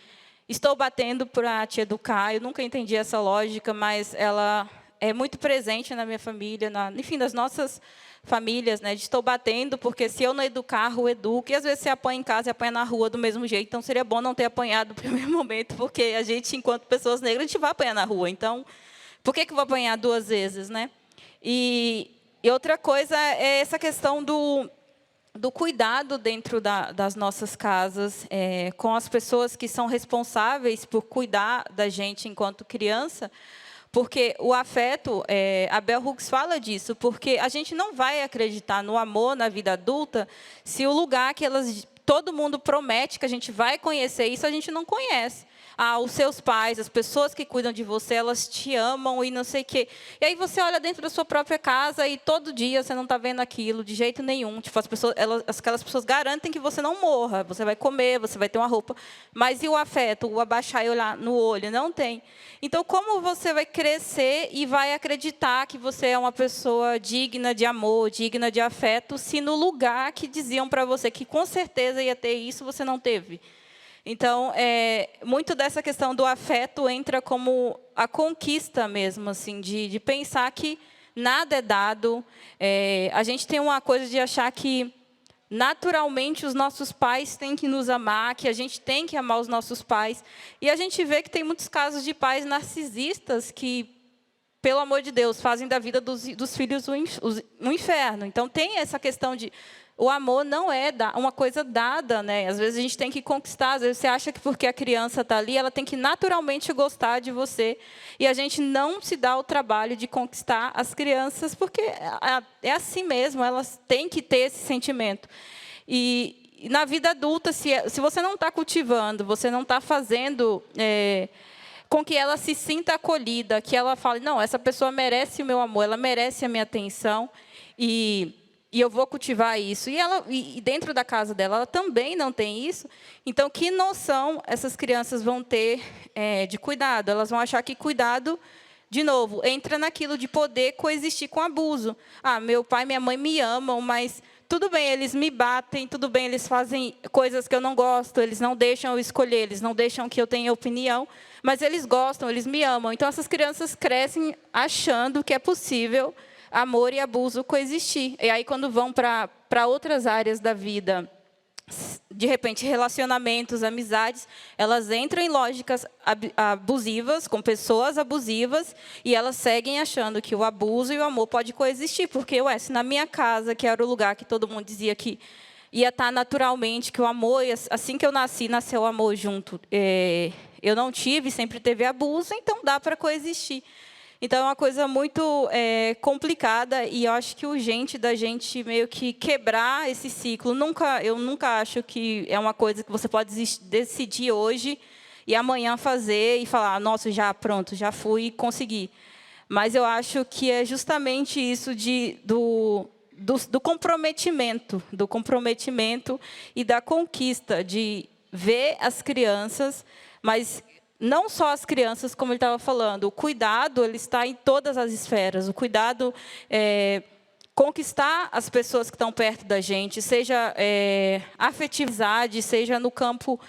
estou batendo para te educar. Eu nunca entendi essa lógica, mas ela é muito presente na minha família, enfim, das nossas famílias, né? De estou batendo porque se eu não educar, eu educo. E às vezes você apanha em casa e apanha na rua do mesmo jeito. Então seria bom não ter apanhado no primeiro momento, porque a gente, enquanto pessoas negras, a gente vai apanhar na rua. Então, por que eu vou apanhar 2 vezes, né? E outra coisa é essa questão do cuidado dentro das nossas casas, com as pessoas que são responsáveis por cuidar da gente enquanto criança, porque o afeto, a Bell Hooks fala disso, porque a gente não vai acreditar no amor na vida adulta se o lugar que todo mundo promete que a gente vai conhecer isso, a gente não conhece. Os seus pais, as pessoas que cuidam de você, elas te amam e não sei o quê. E aí você olha dentro da sua própria casa e todo dia você não está vendo aquilo de jeito nenhum. Tipo, aquelas pessoas garantem que você não morra. Você vai comer, você vai ter uma roupa. Mas e o afeto, o abaixar e olhar no olho? Não tem. Então, como você vai crescer e vai acreditar que você é uma pessoa digna de amor, digna de afeto, se no lugar que diziam para você que com certeza ia ter isso, você não teve? Então, muito dessa questão do afeto entra como a conquista mesmo, assim, de pensar que nada é dado. A gente tem uma coisa de achar que, naturalmente, os nossos pais têm que nos amar, que a gente tem que amar os nossos pais. E a gente vê que tem muitos casos de pais narcisistas que, pelo amor de Deus, fazem da vida dos filhos um inferno. Então, tem essa questão de... O amor não é uma coisa dada, né? Às vezes a gente tem que conquistar. Às vezes você acha que porque a criança está ali, ela tem que naturalmente gostar de você. E a gente não se dá o trabalho de conquistar as crianças, porque é assim mesmo, elas têm que ter esse sentimento. E na vida adulta, se você não está cultivando, você não está fazendo... com que ela se sinta acolhida, que ela fale, não, essa pessoa merece o meu amor, ela merece a minha atenção, e eu vou cultivar isso. E dentro da casa dela, ela também não tem isso. Então, que noção essas crianças vão ter de cuidado? Elas vão achar que cuidado, de novo, entra naquilo de poder coexistir com abuso. Meu pai e minha mãe me amam, mas tudo bem, eles me batem, tudo bem, eles fazem coisas que eu não gosto, eles não deixam eu escolher, eles não deixam que eu tenha opinião, mas eles gostam, eles me amam. Então, essas crianças crescem achando que é possível amor e abuso coexistir. E aí, quando vão para outras áreas da vida, de repente, relacionamentos, amizades, elas entram em lógicas abusivas, com pessoas abusivas, e elas seguem achando que o abuso e o amor podem coexistir. Porque, se na minha casa, que era o lugar que todo mundo dizia que ia estar naturalmente, que o amor, assim que eu nasci, nasceu o amor junto. Eu não tive, sempre teve abuso, então dá para coexistir. Então, é uma coisa muito complicada e eu acho que urgente da gente meio que quebrar esse ciclo. Eu nunca acho que é uma coisa que você pode decidir hoje e amanhã fazer e falar, nossa, pronto, já fui e consegui. Mas eu acho que é justamente isso do comprometimento e da conquista, de ver as crianças, mas não só as crianças, como ele estava falando, o cuidado ele está em todas as esferas. O cuidado conquistar as pessoas que estão perto da gente, seja afetividade, seja no campo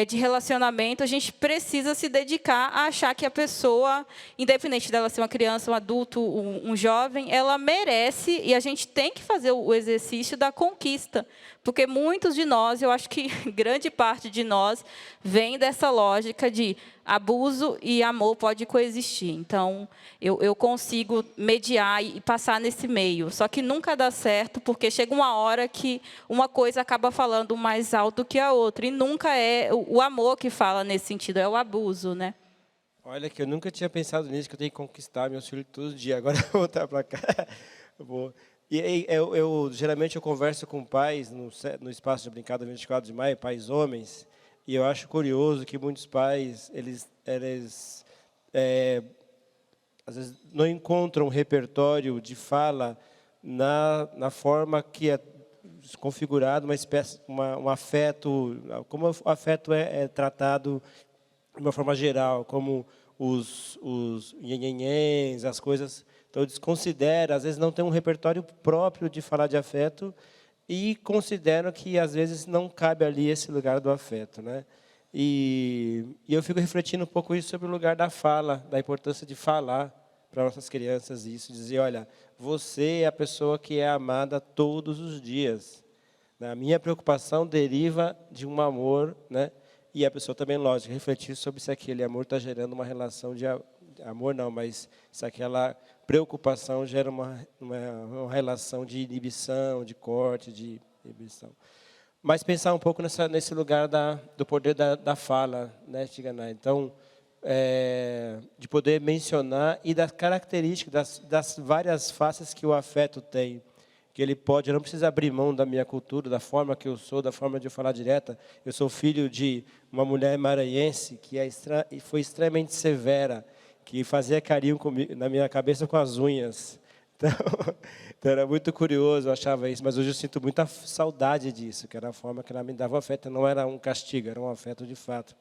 de relacionamento, a gente precisa se dedicar a achar que a pessoa, independente dela ser uma criança, um adulto, um jovem, ela merece, e a gente tem que fazer o exercício da conquista. Porque muitos de nós, eu acho que grande parte de nós, vem dessa lógica de abuso e amor pode coexistir. Então, eu consigo mediar e passar nesse meio. Só que nunca dá certo, porque chega uma hora que uma coisa acaba falando mais alto que a outra. E nunca é o amor que fala nesse sentido, é o abuso, né?
Olha, que eu nunca tinha pensado nisso, que eu tenho que conquistar meus filhos todo dia. Agora eu vou voltar para cá. E aí, geralmente eu converso com pais no espaço de brincada 24 de maio, pais homens, e eu acho curioso que muitos pais, eles às vezes não encontram repertório de fala na forma que é configurado uma espécie, um afeto, como o afeto é tratado de uma forma geral, como os nhenhenhens, as coisas. Então, desconsidera, às vezes não tem um repertório próprio de falar de afeto e consideram que, às vezes, não cabe ali esse lugar do afeto, né? E eu fico refletindo um pouco isso sobre o lugar da fala, da importância de falar para nossas crianças isso, dizer, olha, você é a pessoa que é amada todos os dias. A minha preocupação deriva de um amor, né? E a pessoa também, lógico, refletir sobre se aquele amor está gerando uma relação de amor, não, mas se aquela preocupação gera uma relação de inibição, de corte, de inibição. Mas pensar um pouco nesse lugar do poder da fala, né, Tigana? Então, de poder mencionar e das características, das várias faces que o afeto tem, que ele pode, eu não preciso abrir mão da minha cultura, da forma que eu sou, da forma de eu falar direta. Eu sou filho de uma mulher maranhense que foi extremamente severa, que fazia carinho comigo, na minha cabeça com as unhas. Então era muito curioso, eu achava isso, mas hoje eu sinto muita saudade disso, que era a forma que ela me dava afeto, não era um castigo, era um afeto de fato.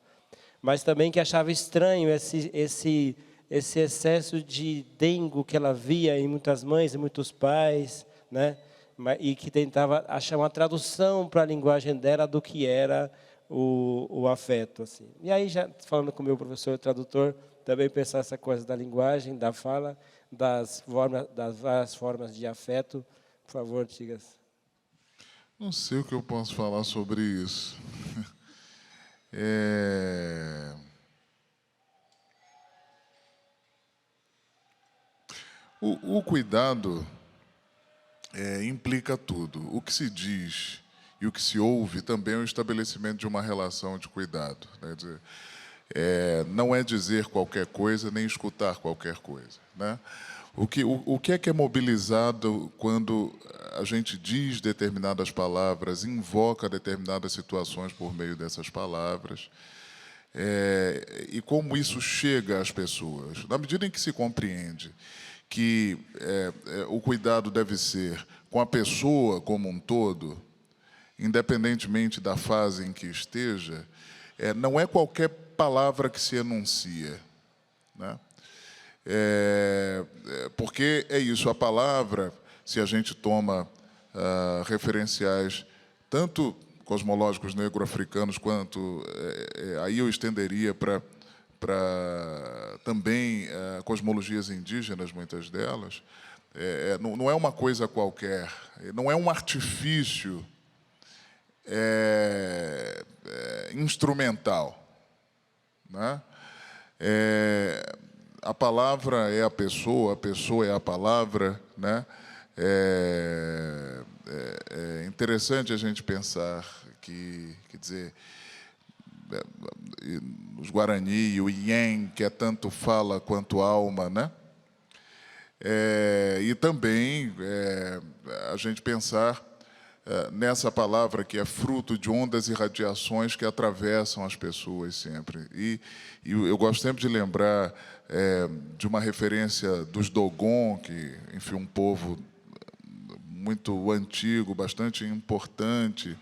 Mas também que achava estranho esse excesso de dengo que ela via em muitas mães e muitos pais, né? E que tentava achar uma tradução para a linguagem dela do que era o afeto. Assim. E aí, já falando com o meu professor tradutor, também pensar essa coisa da linguagem, da fala, das várias formas de afeto. Por favor, Tigas.
Não sei o que eu posso falar sobre isso. O cuidado implica tudo. O que se diz e o que se ouve também é o estabelecimento de uma relação de cuidado. Né? Não é dizer qualquer coisa, nem escutar qualquer coisa. Né? O que é mobilizado quando a gente diz determinadas palavras, invoca determinadas situações por meio dessas palavras, e como isso chega às pessoas? Na medida em que se compreende que o cuidado deve ser com a pessoa como um todo, independentemente da fase em que esteja, não é qualquer palavra que se enuncia, né? Porque é isso, a palavra, se a gente toma referenciais tanto cosmológicos negro-africanos quanto, aí eu estenderia para também cosmologias indígenas, muitas delas, não é uma coisa qualquer, não é um artifício instrumental, né? A palavra é a pessoa é a palavra, né? É interessante a gente pensar que, quer dizer, os Guarani, o Ien, que é tanto fala quanto alma, né? E também a gente pensar nessa palavra que é fruto de ondas e radiações que atravessam as pessoas sempre. E eu gosto sempre de lembrar de uma referência dos Dogon, que, enfim, um povo muito antigo, bastante importante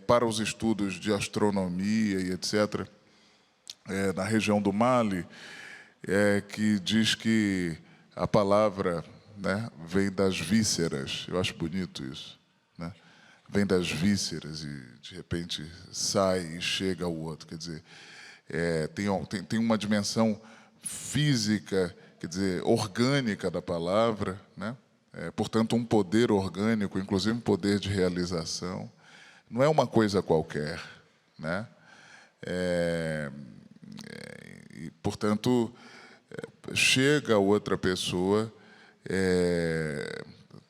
para os estudos de astronomia e etc., na região do Mali, que diz que a palavra, né, vem das vísceras. Eu acho bonito isso, né? Vem das vísceras e, de repente, sai e chega ao outro. Quer dizer, tem uma dimensão física, quer dizer, orgânica da palavra, né? Portanto, um poder orgânico, inclusive um poder de realização. Não é uma coisa qualquer, né? E, portanto, chega a outra pessoa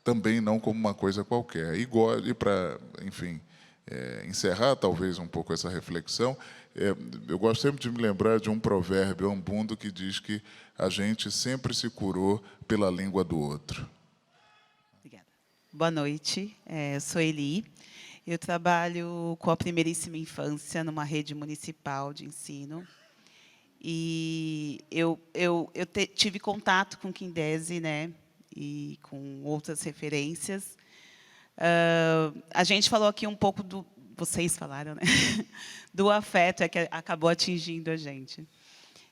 também não como uma coisa qualquer. E para, enfim, encerrar talvez um pouco essa reflexão, eu gosto sempre de me lembrar de um provérbio ambundo que diz que a gente sempre se curou pela língua do outro.
Obrigada. Boa noite, eu sou Eli. Eu trabalho com a primeiríssima infância numa rede municipal de ensino. E eu tive contato com Quindese, né, e com outras referências. A gente falou aqui um pouco do... Vocês falaram, né? Do afeto, que acabou atingindo a gente.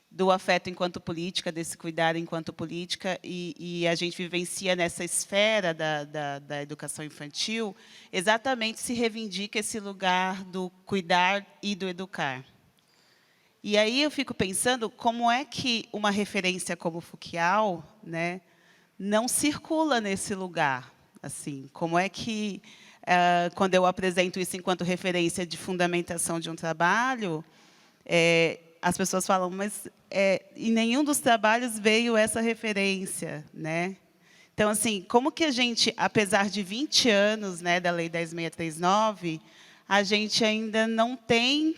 Do afeto enquanto política, desse cuidar enquanto política, e a gente vivencia nessa esfera da educação infantil, exatamente se reivindica esse lugar do cuidar e do educar. E aí eu fico pensando como é que uma referência como Fouquial, né, não circula nesse lugar. Assim, como é que, quando eu apresento isso enquanto referência de fundamentação de um trabalho, as pessoas falam, mas em nenhum dos trabalhos veio essa referência, né? Então, assim, como que a gente, apesar de 20 anos, né, da Lei 10.639, a gente ainda não tem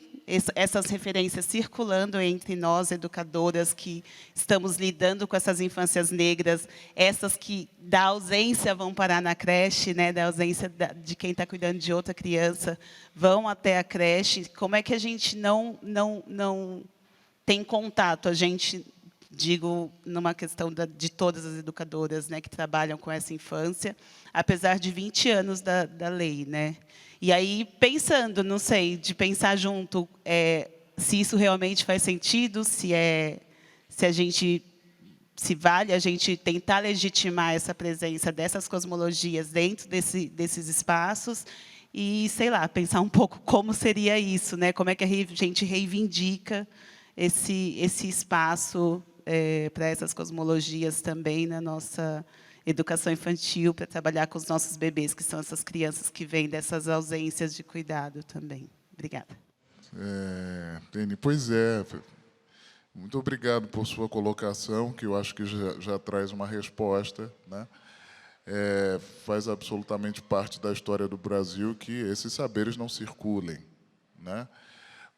essas referências circulando entre nós, educadoras, que estamos lidando com essas infâncias negras, essas que, da ausência, vão parar na creche, né, da ausência de quem está cuidando de outra criança, vão até a creche. Como é que a gente não tem contato? A gente, digo, numa questão de todas as educadoras, né, que trabalham com essa infância, apesar de 20 anos da lei, né? E aí, pensando, não sei, de pensar junto, se isso realmente faz sentido, se vale a gente tentar legitimar essa presença dessas cosmologias dentro desses espaços e, sei lá, pensar um pouco como seria isso, né? Como é que a gente reivindica esse espaço para essas cosmologias também na nossa educação infantil, para trabalhar com os nossos bebês, que são essas crianças que vêm dessas ausências de cuidado também. Obrigada.
Tene, pois é. Muito obrigado por sua colocação, que eu acho que já traz uma resposta, né? Faz absolutamente parte da história do Brasil que esses saberes não circulem, né?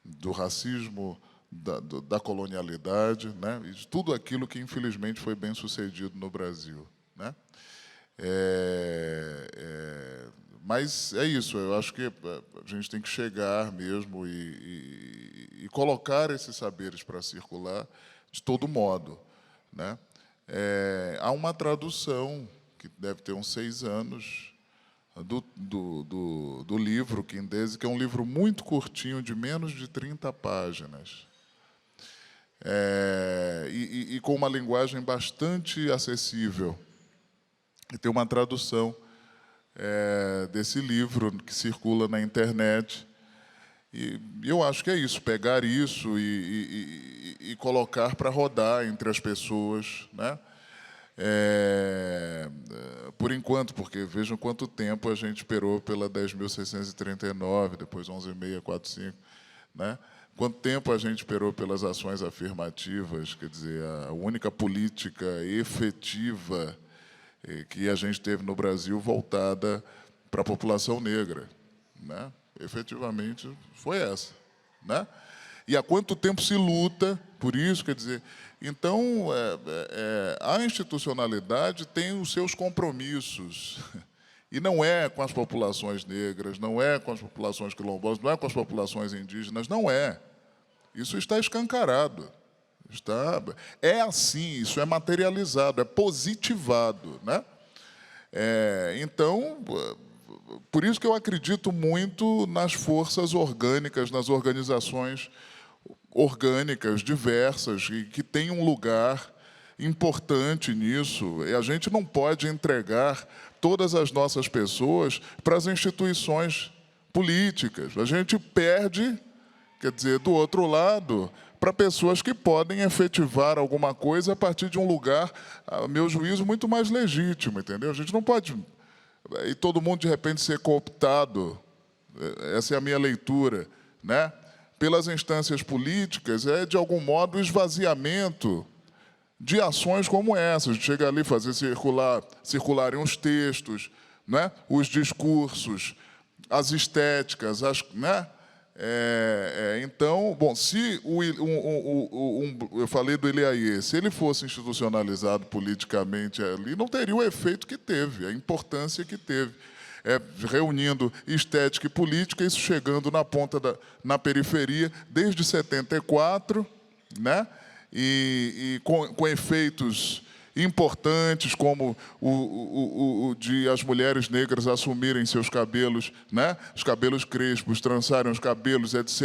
Do racismo, da colonialidade, né? E de tudo aquilo que, infelizmente, foi bem sucedido no Brasil, né? Mas é isso, eu acho que a gente tem que chegar mesmo e colocar esses saberes para circular de todo modo, né? Há uma tradução, que deve ter uns 6 anos, do livro Quindese, que é um livro muito curtinho, de menos de 30 páginas, e com uma linguagem bastante acessível. E tem uma tradução desse livro que circula na internet. E eu acho que é isso, pegar isso e colocar para rodar entre as pessoas, né? Por enquanto, porque vejam quanto tempo a gente esperou pela 10.639, depois 11.645, né? Quanto tempo a gente esperou pelas ações afirmativas, quer dizer, a única política efetiva que a gente teve no Brasil voltada para a população negra, né? Efetivamente foi essa, né? E há quanto tempo se luta por isso, quer dizer, então a institucionalidade tem os seus compromissos, e não é com as populações negras, não é com as populações quilombolas, não é com as populações indígenas, não é. Isso está escancarado. É assim, isso é materializado, é positivado, né? Então, por isso que eu acredito muito nas forças orgânicas, nas organizações orgânicas diversas e que têm um lugar importante nisso. E a gente não pode entregar todas as nossas pessoas para as instituições políticas. A gente perde, quer dizer, do outro lado, para pessoas que podem efetivar alguma coisa a partir de um lugar, a meu juízo, muito mais legítimo, entendeu? A gente não pode, e todo mundo, de repente, ser cooptado, essa é a minha leitura, né? Pelas instâncias políticas, de algum modo, o esvaziamento de ações como essas, de chegar ali e fazer circularem os textos, né? Os discursos, as estéticas, né? Então, bom, se eu falei do Eliaê, se ele fosse institucionalizado politicamente ali, não teria o efeito que teve, a importância que teve. Reunindo estética e política, isso chegando na ponta na periferia, desde 74, né? E com efeitos importantes, como o de as mulheres negras assumirem seus cabelos, né? Os cabelos crespos, trançarem os cabelos, etc.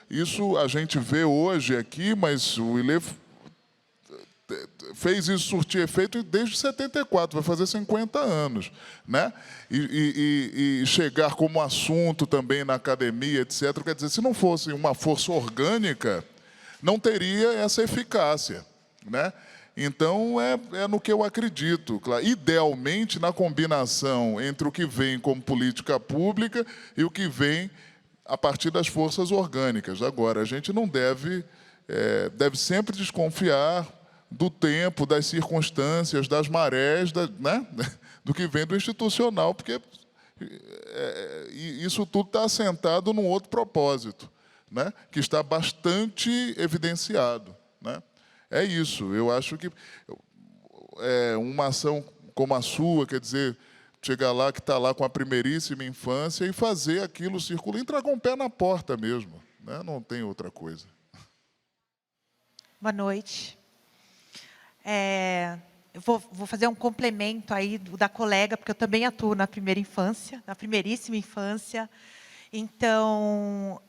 Isso a gente vê hoje aqui, mas o Ilê fez isso surtir efeito desde 74, vai fazer 50 anos, né? E chegar como assunto também na academia, etc. Quer dizer, se não fosse uma força orgânica, não teria essa eficácia, né? Então, é no que eu acredito. Claro, idealmente, na combinação entre o que vem como política pública e o que vem a partir das forças orgânicas. Agora, a gente não deve sempre desconfiar do tempo, das circunstâncias, das marés, né? Do que vem do institucional, porque isso tudo está assentado num outro propósito, né? Que está bastante evidenciado, né? É isso. Eu acho que uma ação como a sua, quer dizer, chegar lá, que está lá com a primeiríssima infância e fazer aquilo circular, entrar com o pé na porta mesmo, né? Não tem outra coisa.
Boa noite. Eu vou fazer um complemento aí da colega, porque eu também atuo na primeira infância, na primeiríssima infância. Então,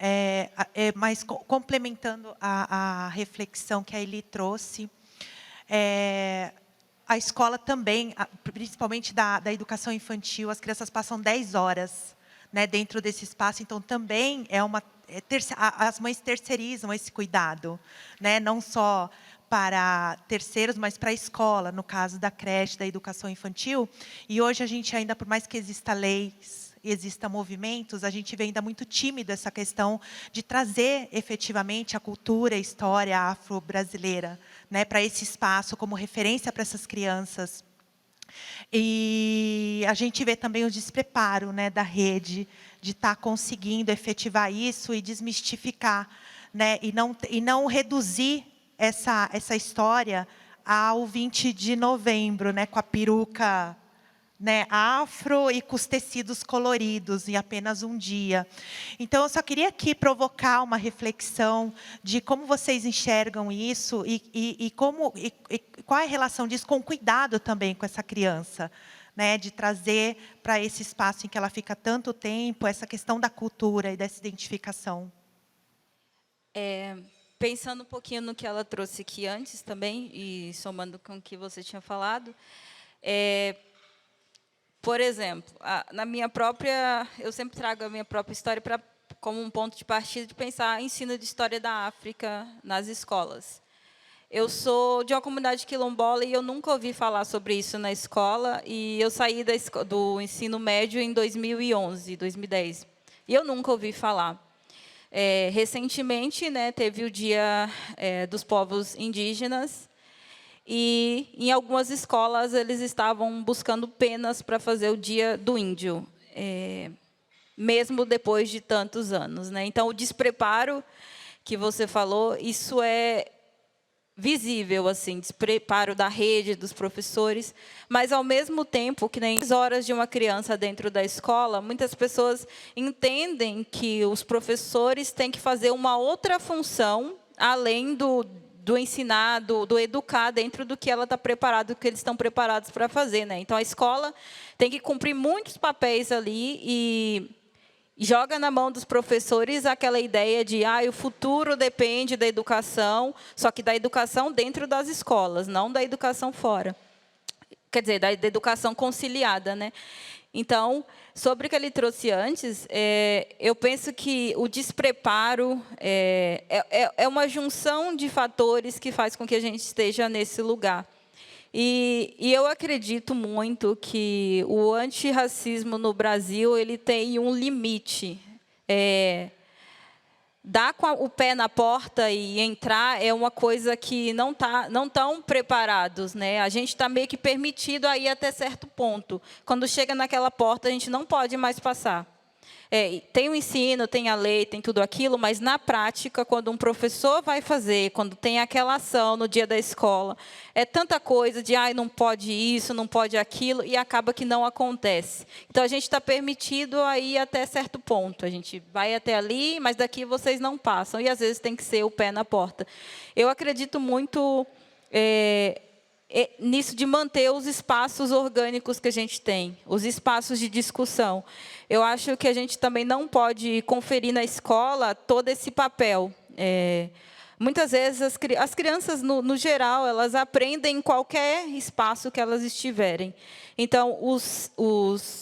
mas complementando a reflexão que a Eli trouxe, a escola também, principalmente da educação infantil, as crianças passam 10 horas, né, dentro desse espaço, então também as mães terceirizam esse cuidado, né, não só para terceiros, mas para a escola, no caso da creche, da educação infantil. E hoje a gente ainda, por mais que exista leis, existam movimentos, a gente vê ainda muito tímido essa questão de trazer efetivamente a cultura, a história afro-brasileira, né, para esse espaço como referência para essas crianças. E a gente vê também o despreparo, né, da rede de estar conseguindo efetivar isso e desmistificar, né, e não reduzir essa história ao 20 de novembro, né, com a peruca, né, afro e com os tecidos coloridos em apenas um dia. Então, eu só queria aqui provocar uma reflexão de como vocês enxergam isso e qual é a relação disso com o cuidado também com essa criança, né, de trazer para esse espaço em que ela fica tanto tempo essa questão da cultura e dessa identificação.
Pensando um pouquinho no que ela trouxe aqui antes também, e somando com o que você tinha falado, por exemplo, eu sempre trago a minha própria história como um ponto de partida de pensar ensino de história da África nas escolas. Eu sou de uma comunidade quilombola e eu nunca ouvi falar sobre isso na escola. E eu saí do ensino médio em 2011, 2010. E eu nunca ouvi falar. Recentemente, né, teve o Dia dos Povos Indígenas. E, em algumas escolas, eles estavam buscando penas para fazer o Dia do Índio, mesmo depois de tantos anos, né? Então, o despreparo que você falou, isso é visível, assim, despreparo da rede, dos professores, mas, ao mesmo tempo, que nem as horas de uma criança dentro da escola, muitas pessoas entendem que os professores têm que fazer uma outra função, além do ensinar, do educar, dentro do que ela está preparada, do que eles estão preparados para fazer, né? Então, a escola tem que cumprir muitos papéis ali e joga na mão dos professores aquela ideia de o futuro depende da educação, só que da educação dentro das escolas, não da educação fora. Quer dizer, da educação conciliada, né? Então, sobre o que ele trouxe antes, eu penso que o despreparo é uma junção de fatores que faz com que a gente esteja nesse lugar. E eu acredito muito que o antirracismo no Brasil ele tem um limite. Dar com o pé na porta e entrar é uma coisa que não estão preparados, né? A gente está meio que permitido a ir até certo ponto. Quando chega naquela porta, a gente não pode mais passar. Tem o ensino, tem a lei, tem tudo aquilo, mas, na prática, quando um professor vai fazer, quando tem aquela ação no dia da escola, é tanta coisa de, não pode isso, não pode aquilo, e acaba que não acontece. Então, a gente está permitido a ir até certo ponto. A gente vai até ali, mas daqui vocês não passam. E, às vezes, tem que ser o pé na porta. Eu acredito muito nisso de manter os espaços orgânicos que a gente tem, os espaços de discussão. Eu acho que a gente também não pode conferir na escola todo esse papel. Muitas vezes, as crianças, no geral, elas aprendem em qualquer espaço que elas estiverem. Então, os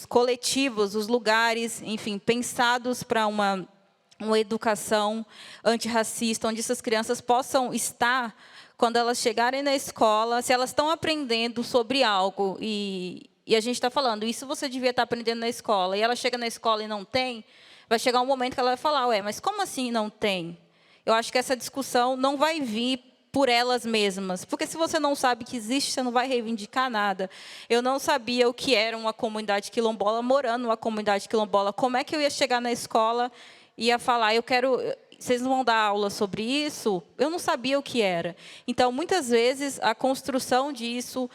coletivos, os lugares, enfim, pensados para uma educação antirracista, onde essas crianças possam estar, quando elas chegarem na escola, se elas estão aprendendo sobre algo, e a gente está falando, isso você devia estar aprendendo na escola, e ela chega na escola e não tem, vai chegar um momento que ela vai falar, mas como assim não tem? Eu acho que essa discussão não vai vir por elas mesmas, porque se você não sabe que existe, você não vai reivindicar nada. Eu não sabia o que era uma comunidade quilombola, morando numa comunidade quilombola. Como é que eu ia chegar na escola e ia falar, vocês não vão dar aula sobre isso? Eu não sabia o que era. Então, muitas vezes, a construção disso,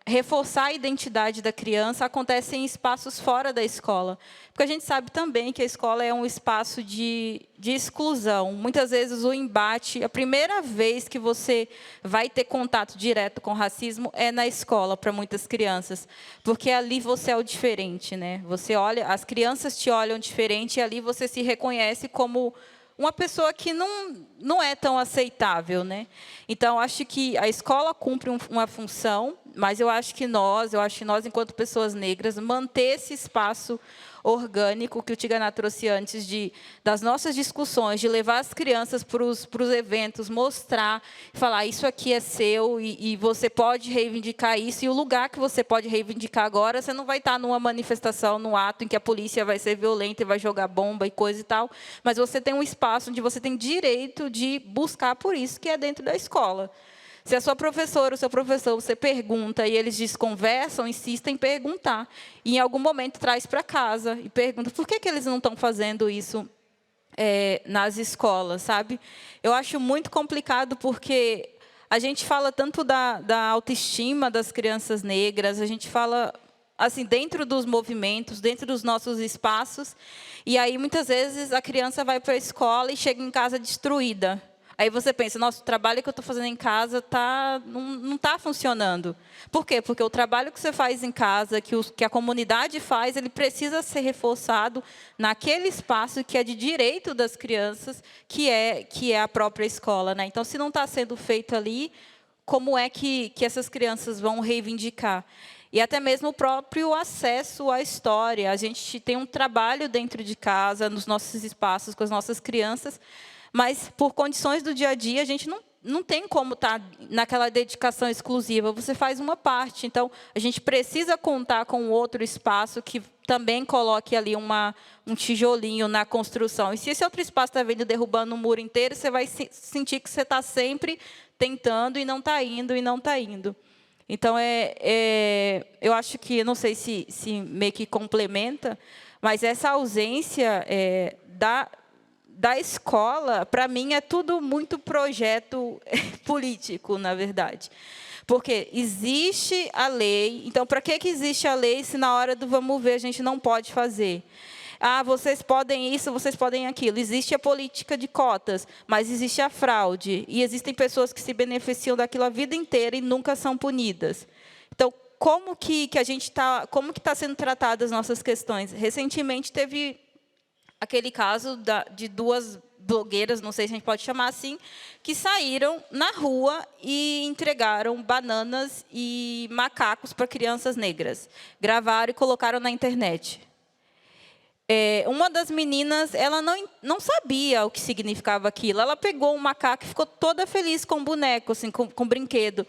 reforçar a identidade da criança, acontece em espaços fora da escola. Porque a gente sabe também que a escola é um espaço de exclusão. Muitas vezes, o embate, a primeira vez que você vai ter contato direto com o racismo é na escola, para muitas crianças. Porque ali você é o diferente, né? Você olha, as crianças te olham diferente e ali você se reconhece como uma pessoa que não é tão aceitável, né? Então, acho que a escola cumpre uma função, mas eu acho que nós, enquanto pessoas negras, manter esse espaço orgânico que o Tigana trouxe antes, das nossas discussões, de levar as crianças para os eventos, mostrar, falar, isso aqui é seu e você pode reivindicar isso, e o lugar que você pode reivindicar agora, você não vai estar numa manifestação, num ato em que a polícia vai ser violenta e vai jogar bomba e coisa e tal, mas você tem um espaço onde você tem direito de buscar por isso, que é dentro da escola. Se a sua professora, o seu professor, você pergunta e eles desconversam, insistem em perguntar. E, em algum momento, traz para casa e pergunta por que eles não estão fazendo isso nas escolas, sabe? Eu acho muito complicado porque a gente fala tanto da autoestima das crianças negras, a gente fala assim, dentro dos movimentos, dentro dos nossos espaços, e aí, muitas vezes, a criança vai para a escola e chega em casa destruída. Aí você pensa, nossa, o trabalho que eu estou fazendo em casa não está funcionando. Por quê? Porque o trabalho que você faz em casa, que a comunidade faz, ele precisa ser reforçado naquele espaço que é de direito das crianças, que é a própria escola, né? Então, se não está sendo feito ali, como é que essas crianças vão reivindicar? E até mesmo o próprio acesso à história. A gente tem um trabalho dentro de casa, nos nossos espaços, com as nossas crianças, mas, por condições do dia a dia, a gente não tem como estar naquela dedicação exclusiva, você faz uma parte. Então, a gente precisa contar com outro espaço que também coloque ali um tijolinho na construção. E se esse outro espaço está vindo derrubando o muro inteiro, você vai sentir que você está sempre tentando e não está indo, e não está indo. Então, eu acho que, não sei se meio que complementa, mas essa ausência da escola, para mim, é tudo muito projeto político, na verdade. Porque existe a lei, então, para que existe a lei se na hora do vamos ver a gente não pode fazer? Ah, vocês podem isso, vocês podem aquilo. Existe a política de cotas, mas existe a fraude. E existem pessoas que se beneficiam daquilo a vida inteira e nunca são punidas. Então, como que está sendo tratadas as nossas questões? Recentemente teve aquele caso de duas blogueiras, não sei se a gente pode chamar assim, que saíram na rua e entregaram bananas e macacos para crianças negras. Gravaram e colocaram na internet. Uma das meninas, ela não sabia o que significava aquilo. Ela pegou um macaco e ficou toda feliz com o boneco, assim, com o brinquedo.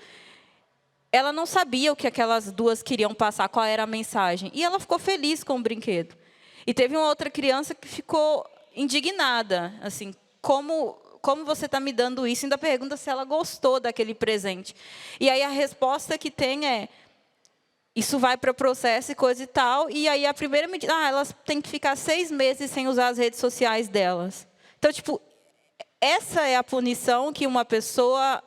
Ela não sabia o que aquelas duas queriam passar, qual era a mensagem. E ela ficou feliz com o brinquedo. E teve uma outra criança que ficou indignada, assim, como você está me dando isso? Ainda pergunta se ela gostou daquele presente. E aí a resposta que tem é, isso vai para processo e coisa e tal, e aí a primeira medida, elas têm que ficar 6 meses sem usar as redes sociais delas. Então, tipo, essa é a punição que uma pessoa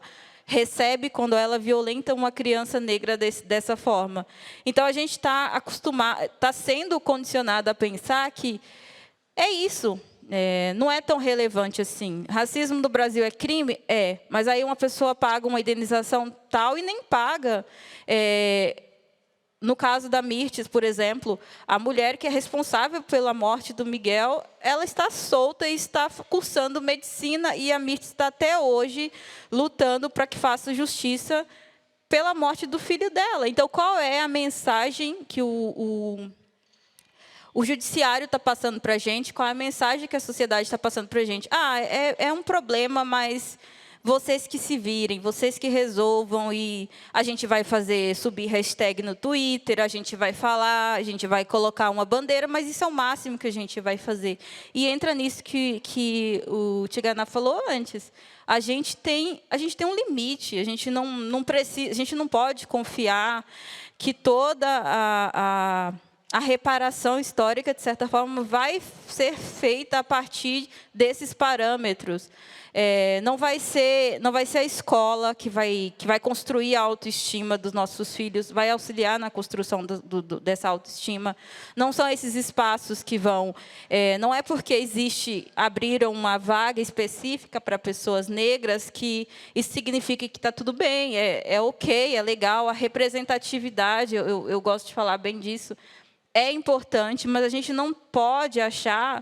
recebe quando ela violenta uma criança negra dessa forma. Então, a gente está sendo condicionado a pensar que é isso, não é tão relevante assim. Racismo no Brasil é crime? É, mas aí uma pessoa paga uma indenização tal e nem paga. No caso da Mirtes, por exemplo, a mulher que é responsável pela morte do Miguel, ela está solta e está cursando medicina, e a Mirtes está até hoje lutando para que faça justiça pela morte do filho dela. Então, qual é a mensagem que o judiciário está passando para a gente? Qual é a mensagem que a sociedade está passando para a gente? É um problema, mas vocês que se virem, vocês que resolvam, e a gente vai subir hashtag no Twitter, a gente vai falar, a gente vai colocar uma bandeira, mas isso é o máximo que a gente vai fazer. E entra nisso que o Tigana falou antes. A gente tem um limite, a gente não precisa, a gente não pode confiar que toda a reparação histórica, de certa forma, vai ser feita a partir desses parâmetros. Não vai ser a escola que vai construir a autoestima dos nossos filhos, vai auxiliar na construção dessa autoestima. Não são esses espaços que vão... não é porque abriram uma vaga específica para pessoas negras que isso significa que está tudo bem, é ok, é legal. A representatividade, eu gosto de falar bem disso, é importante, mas a gente não pode achar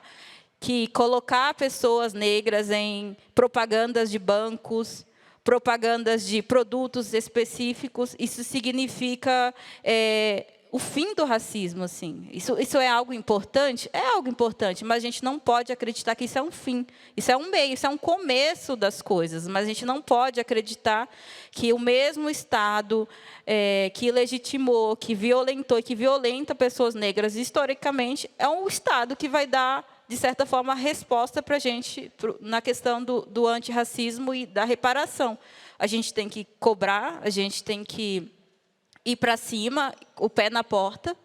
que colocar pessoas negras em propagandas de bancos, propagandas de produtos específicos, isso significa o fim do racismo, assim. Isso é algo importante? É algo importante, mas a gente não pode acreditar que isso é um fim. Isso é um meio, isso é um começo das coisas, mas a gente não pode acreditar que o mesmo Estado que legitimou, que violentou e que violenta pessoas negras historicamente, é um Estado que vai dar, de certa forma, a resposta para a gente na questão do antirracismo e da reparação. A gente tem que cobrar, a gente tem que ir para cima, o pé na porta,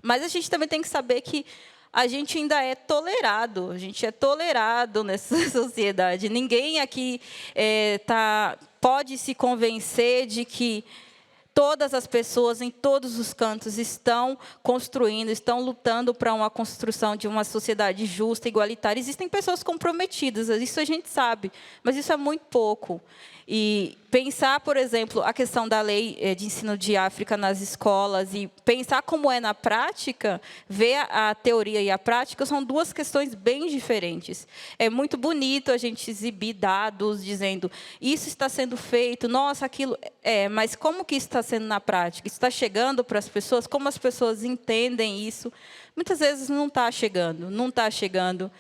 mas a gente também tem que saber que a gente ainda é tolerado, a gente é tolerado nessa sociedade. Ninguém aqui pode se convencer de que todas as pessoas, em todos os cantos, estão construindo, estão lutando para uma construção de uma sociedade justa, igualitária. Existem pessoas comprometidas, isso a gente sabe, mas isso é muito pouco. E pensar, por exemplo, a questão da lei de ensino de África nas escolas e pensar como é na prática, ver a teoria e a prática, são duas questões bem diferentes. É muito bonito a gente exibir dados dizendo isso está sendo feito, nossa, aquilo... mas como que está sendo na prática? Isso está chegando para as pessoas? Como as pessoas entendem isso? Muitas vezes não está chegando, não está chegando.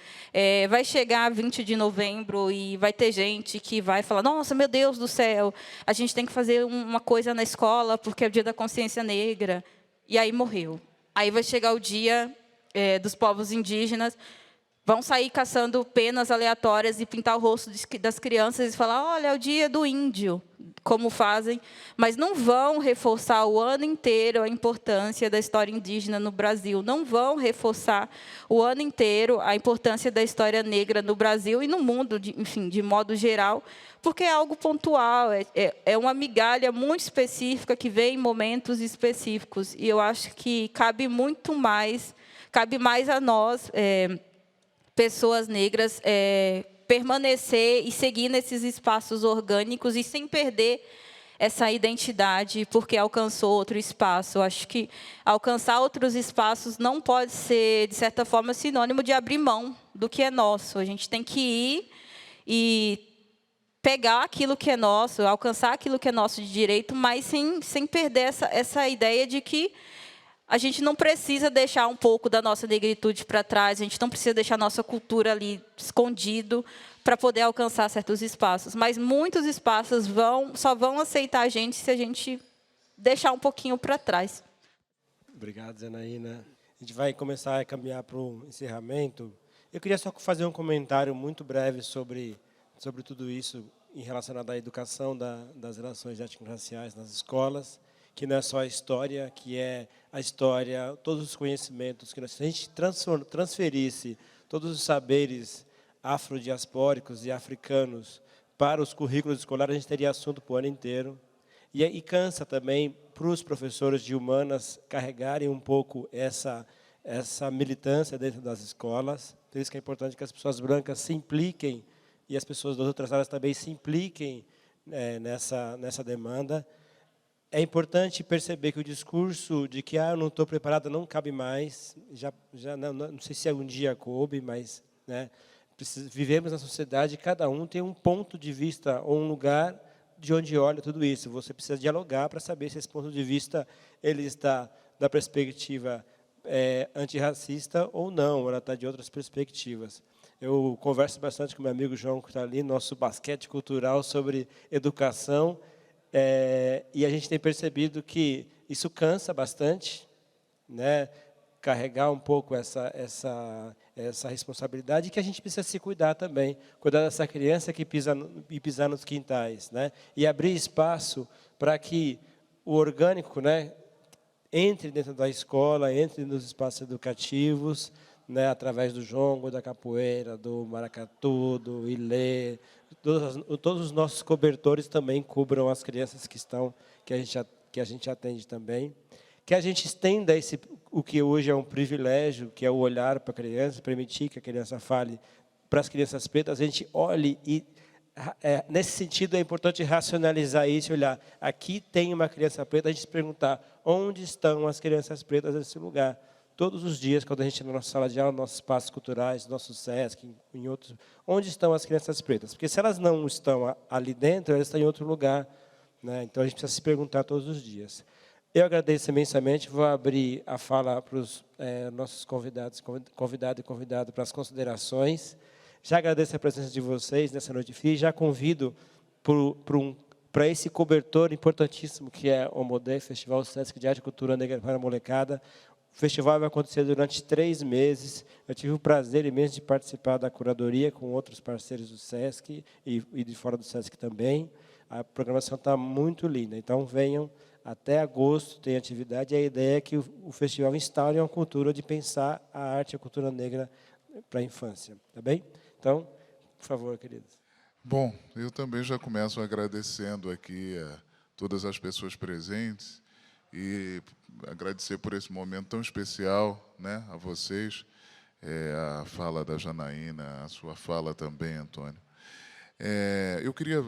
Vai chegar 20 de novembro e vai ter gente que vai falar, nossa, meu Deus do céu, a gente tem que fazer uma coisa na escola porque é o dia da consciência negra. E aí morreu. Aí vai chegar o dia dos povos indígenas, vão sair caçando penas aleatórias e pintar o rosto das crianças e falar, olha, é o dia do índio, como fazem, mas não vão reforçar o ano inteiro a importância da história indígena no Brasil, não vão reforçar o ano inteiro a importância da história negra no Brasil e no mundo, enfim, de modo geral, porque é algo pontual, é uma migalha muito específica que vem em momentos específicos. E eu acho que cabe mais a nós, pessoas negras, permanecer e seguir nesses espaços orgânicos e sem perder essa identidade, porque alcançou outro espaço. Eu acho que alcançar outros espaços não pode ser, de certa forma, sinônimo de abrir mão do que é nosso. A gente tem que ir e pegar aquilo que é nosso, alcançar aquilo que é nosso de direito, mas sem perder essa ideia de que a gente não precisa deixar um pouco da nossa negritude para trás, a gente não precisa deixar a nossa cultura ali escondido para poder alcançar certos espaços. Mas muitos espaços só vão aceitar a gente se a gente deixar um pouquinho para trás.
Obrigado, Janaína. A gente vai começar a caminhar para o encerramento. Eu queria só fazer um comentário muito breve sobre tudo isso em relação à educação das relações étnico-raciais nas escolas, que não é só a história, que é a história, todos os conhecimentos, que se a gente transferisse todos os saberes afrodiaspóricos e africanos para os currículos escolares, a gente teria assunto para o ano inteiro. E cansa também para os professores de humanas carregarem um pouco essa militância dentro das escolas. Por isso que é importante que as pessoas brancas se impliquem e as pessoas das outras áreas também se impliquem nessa demanda. É importante perceber que o discurso de que eu não estou preparada não cabe mais. Já não sei se um dia coube, mas vivemos na sociedade e cada um tem um ponto de vista ou um lugar de onde olha tudo isso. Você precisa dialogar para saber se esse ponto de vista ele está da perspectiva antirracista ou não, ou ela está de outras perspectivas. Eu converso bastante com meu amigo João, que está ali, nosso basquete cultural sobre educação, e a gente tem percebido que isso cansa bastante, né? Carregar um pouco essa responsabilidade, e que a gente precisa se cuidar também, cuidar dessa criança que pisar nos quintais, né? E abrir espaço para que o orgânico, né, entre dentro da escola, entre nos espaços educativos, né, através do jongo, da capoeira, do maracatu, do ilê, todos os nossos cobertores também cubram as crianças que a gente atende também. Que a gente estenda o que hoje é um privilégio, que é o olhar para a criança, permitir que a criança fale para as crianças pretas, a gente olhe e, nesse sentido, é importante racionalizar isso, olhar, aqui tem uma criança preta, a gente se perguntar, onde estão as crianças pretas nesse lugar? Todos os dias, quando a gente está na nossa sala de aula, nossos espaços culturais, nossos SESC, em outros, onde estão as crianças pretas? Porque se elas não estão ali dentro, elas estão em outro lugar, né? Então, a gente precisa se perguntar todos os dias. Eu agradeço imensamente, vou abrir a fala para os nossos convidado para as considerações. Já agradeço a presença de vocês nessa noite fria, já convido para esse cobertor importantíssimo que é o MODE, Festival SESC de Arte e Cultura Negra para a Molecada. O festival vai acontecer durante 3 meses. Eu tive o prazer imenso de participar da curadoria com outros parceiros do SESC e de fora do SESC também. A programação está muito linda, então venham. Até agosto tem atividade, e a ideia é que o festival instaure uma cultura de pensar a arte e a cultura negra para a infância. Tá bem? Então, por favor, queridos.
Bom, eu também já começo agradecendo aqui a todas as pessoas presentes e agradecer por esse momento tão especial, né, a vocês, a fala da Janaína, a sua fala também, Antônio. Eu queria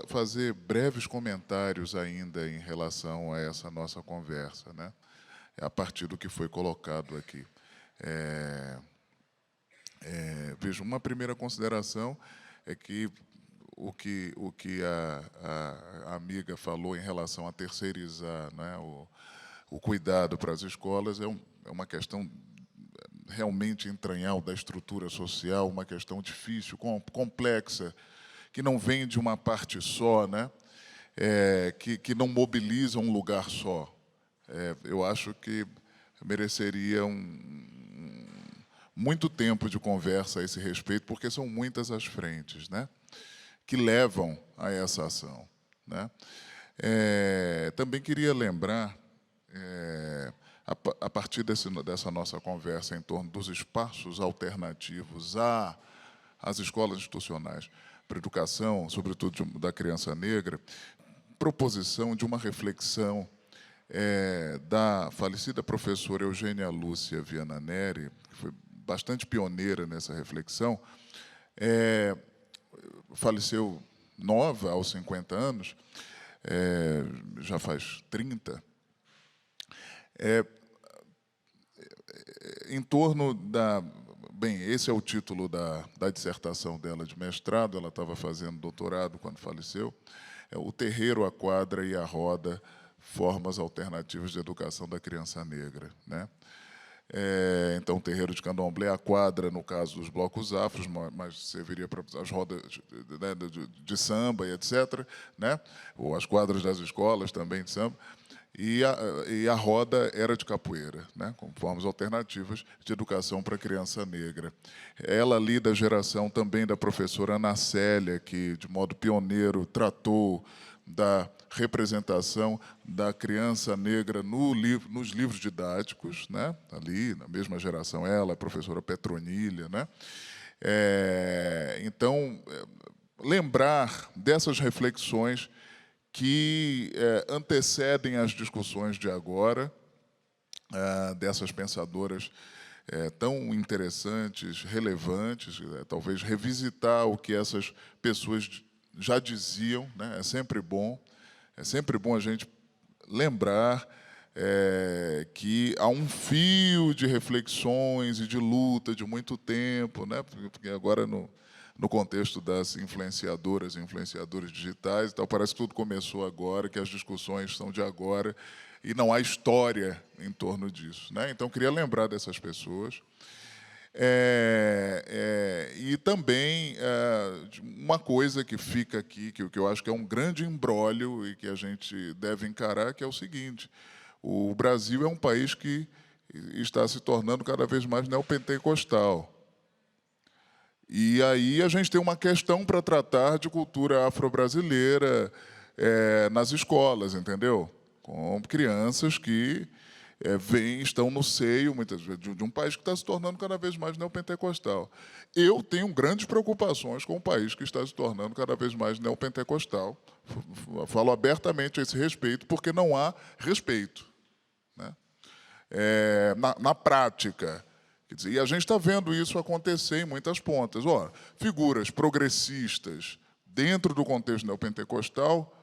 fazer breves comentários ainda em relação a essa nossa conversa, né? A partir do que foi colocado aqui. Veja, uma primeira consideração é que o que a amiga falou em relação a terceirizar, né, o cuidado para as escolas é uma questão realmente entranhal da estrutura social, uma questão difícil, complexa, que não vem de uma parte só, né, que não mobiliza um lugar só. Eu acho que mereceria muito tempo de conversa a esse respeito, porque são muitas as frentes, né, que levam a essa ação, né. Também queria lembrar, a partir dessa nossa conversa em torno dos espaços alternativos às escolas institucionais para educação, sobretudo da criança negra, proposição de uma reflexão da falecida professora Eugênia Lúcia Viana Neri, que foi bastante pioneira nessa reflexão, faleceu nova, aos 50 anos, já faz 30, em torno da... Bem, esse é o título da dissertação dela de mestrado, ela estava fazendo doutorado quando faleceu, o terreiro, a quadra e a roda, formas alternativas de educação da criança negra, né? Então, o terreiro de candomblé, a quadra, no caso dos blocos afros, mas serviria para as rodas, né, de samba e etc., né? Ou as quadras das escolas também de samba, e a roda era de capoeira, né? Com formas alternativas de educação para a criança negra. Ela ali da geração também da professora Ana Célia, que, de modo pioneiro, tratou da representação da criança negra nos livros didáticos, né? Ali, na mesma geração, ela, a professora Petronília, né? Então, lembrar dessas reflexões que antecedem as discussões de agora, dessas pensadoras tão interessantes, relevantes, talvez revisitar o que essas pessoas já diziam, né? É sempre bom a gente lembrar que há um fio de reflexões e de luta de muito tempo, né? Porque agora, no contexto das influenciadoras e influenciadores digitais, então, parece que tudo começou agora, que as discussões são de agora, e não há história em torno disso, né? Então, queria lembrar dessas pessoas. E também uma coisa que fica aqui, que eu acho que é um grande imbróglio e que a gente deve encarar, que é o seguinte: o Brasil é um país que está se tornando cada vez mais neopentecostal. E aí a gente tem uma questão para tratar de cultura afro-brasileira nas escolas, entendeu? Com crianças que estão no seio, muitas vezes, de um país que está se tornando cada vez mais neopentecostal. Eu tenho grandes preocupações com um país que está se tornando cada vez mais neopentecostal. Falo abertamente a esse respeito, porque não há respeito, né? Na prática. Quer dizer, e a gente está vendo isso acontecer em muitas pontas. Ora, figuras progressistas dentro do contexto neopentecostal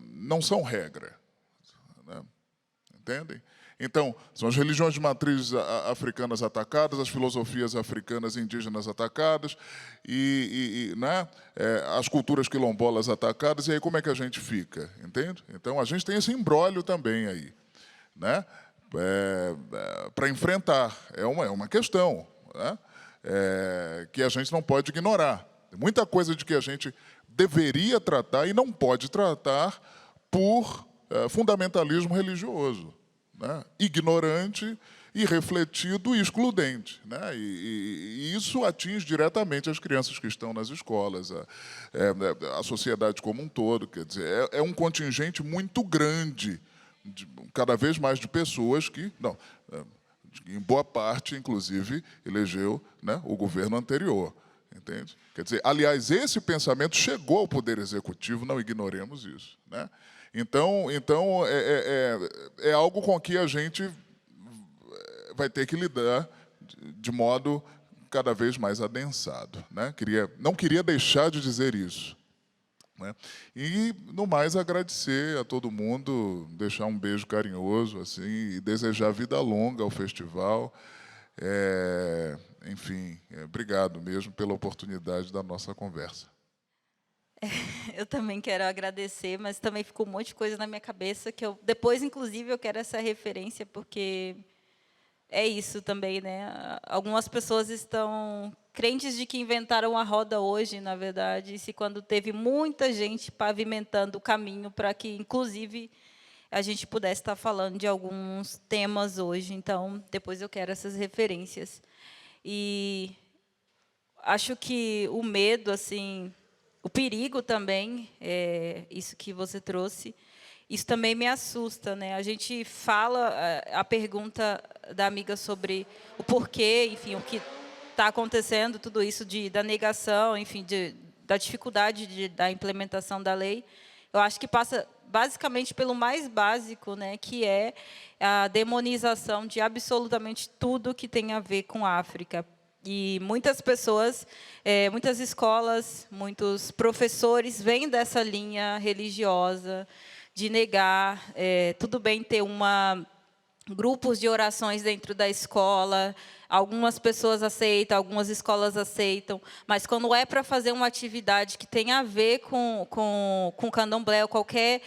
não são regra, né? Entendem? Então, são as religiões de matrizes africanas atacadas, as filosofias africanas e indígenas atacadas, né, as culturas quilombolas atacadas, e aí como é que a gente fica? Entende? Então, a gente tem esse imbróglio também aí, né, para enfrentar. É uma questão, né, que a gente não pode ignorar. Tem muita coisa de que a gente deveria tratar e não pode tratar por fundamentalismo religioso, né? Ignorante, irrefletido e excludente, né? E isso atinge diretamente as crianças que estão nas escolas, a sociedade como um todo. Quer dizer, é um contingente muito grande, cada vez mais de pessoas que, em boa parte, inclusive, elegeu, né, o governo anterior. Entende? Quer dizer, aliás, esse pensamento chegou ao Poder Executivo, não ignoremos isso, né? Então é algo com que a gente vai ter que lidar de modo cada vez mais adensado, né? Não queria deixar de dizer isso, né? E, no mais, agradecer a todo mundo, deixar um beijo carinhoso assim, e desejar vida longa ao festival. Enfim, obrigado mesmo pela oportunidade da nossa conversa.
Eu também quero agradecer, mas também ficou um monte de coisa na minha cabeça que depois, inclusive, eu quero essa referência, porque é isso também, né? Algumas pessoas estão crentes de que inventaram a roda hoje, na verdade, se quando teve muita gente pavimentando o caminho para que, inclusive, a gente pudesse estar falando de alguns temas hoje. Então, depois eu quero essas referências. E acho que o medo, assim, o perigo também, isso que você trouxe, isso também me assusta, né? A gente fala a pergunta da amiga sobre o porquê, enfim, o que está acontecendo, tudo isso da negação, enfim, da dificuldade da implementação da lei. Eu acho que passa basicamente pelo mais básico, né, que é a demonização de absolutamente tudo que tem a ver com a África. E muitas pessoas, muitas escolas, muitos professores vêm dessa linha religiosa de negar, tudo bem ter grupos de orações dentro da escola, algumas pessoas aceitam, algumas escolas aceitam, mas quando é para fazer uma atividade que tem a ver com candomblé, ou qualquer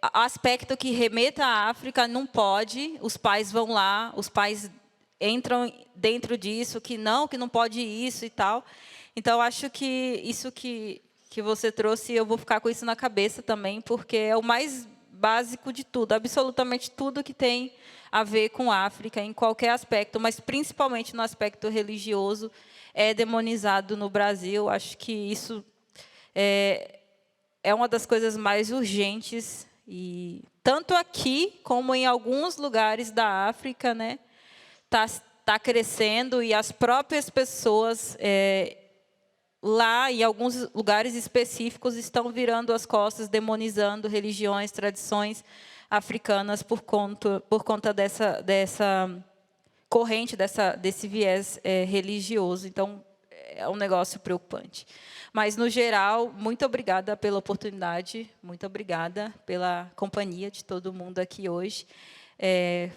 aspecto que remeta à África, não pode, os pais vão lá, os pais entram dentro disso, que não pode isso e tal. Então, acho que isso que você trouxe, eu vou ficar com isso na cabeça também, porque é o mais básico de tudo, absolutamente tudo que tem a ver com a África, em qualquer aspecto, mas principalmente no aspecto religioso, é demonizado no Brasil. Acho que isso é uma das coisas mais urgentes, e tanto aqui como em alguns lugares da África, né, tá crescendo, e as próprias pessoas lá, em alguns lugares específicos, estão virando as costas, demonizando religiões, tradições africanas por conta dessa corrente, desse viés religioso. Então, é um negócio preocupante. Mas, no geral, muito obrigada pela oportunidade, muito obrigada pela companhia de todo mundo aqui hoje.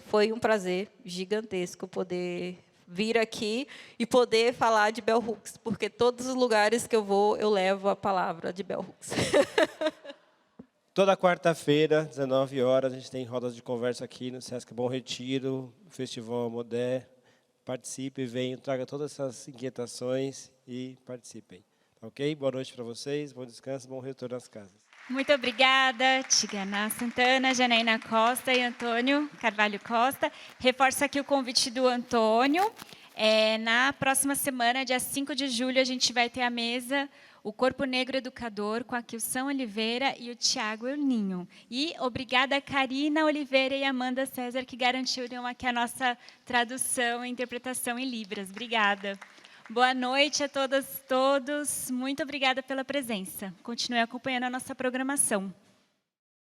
Foi um prazer gigantesco poder vir aqui e poder falar de Bell Hooks, porque todos os lugares que eu vou, eu levo a palavra de Bell Hooks.
Toda quarta-feira, 19 horas, a gente tem rodas de conversa aqui no Sesc Bom Retiro, Festival Modé. Participe, venham, traga todas essas inquietações e participem. Ok? Boa noite para vocês, bom descanso, bom retorno às casas.
Muito obrigada, Tigana Santana, Janaína Costa e Antônio Carvalho Costa. Reforço aqui o convite do Antônio. Na próxima semana, dia 5 de julho, a gente vai ter a mesa O Corpo Negro Educador, com a Kilson Oliveira e o Tiago Euninho. E obrigada a Karina Oliveira e Amanda César, que garantiram aqui a nossa tradução e interpretação em Libras. Obrigada. Boa noite a todas e todos. Muito obrigada pela presença. Continue acompanhando a nossa programação.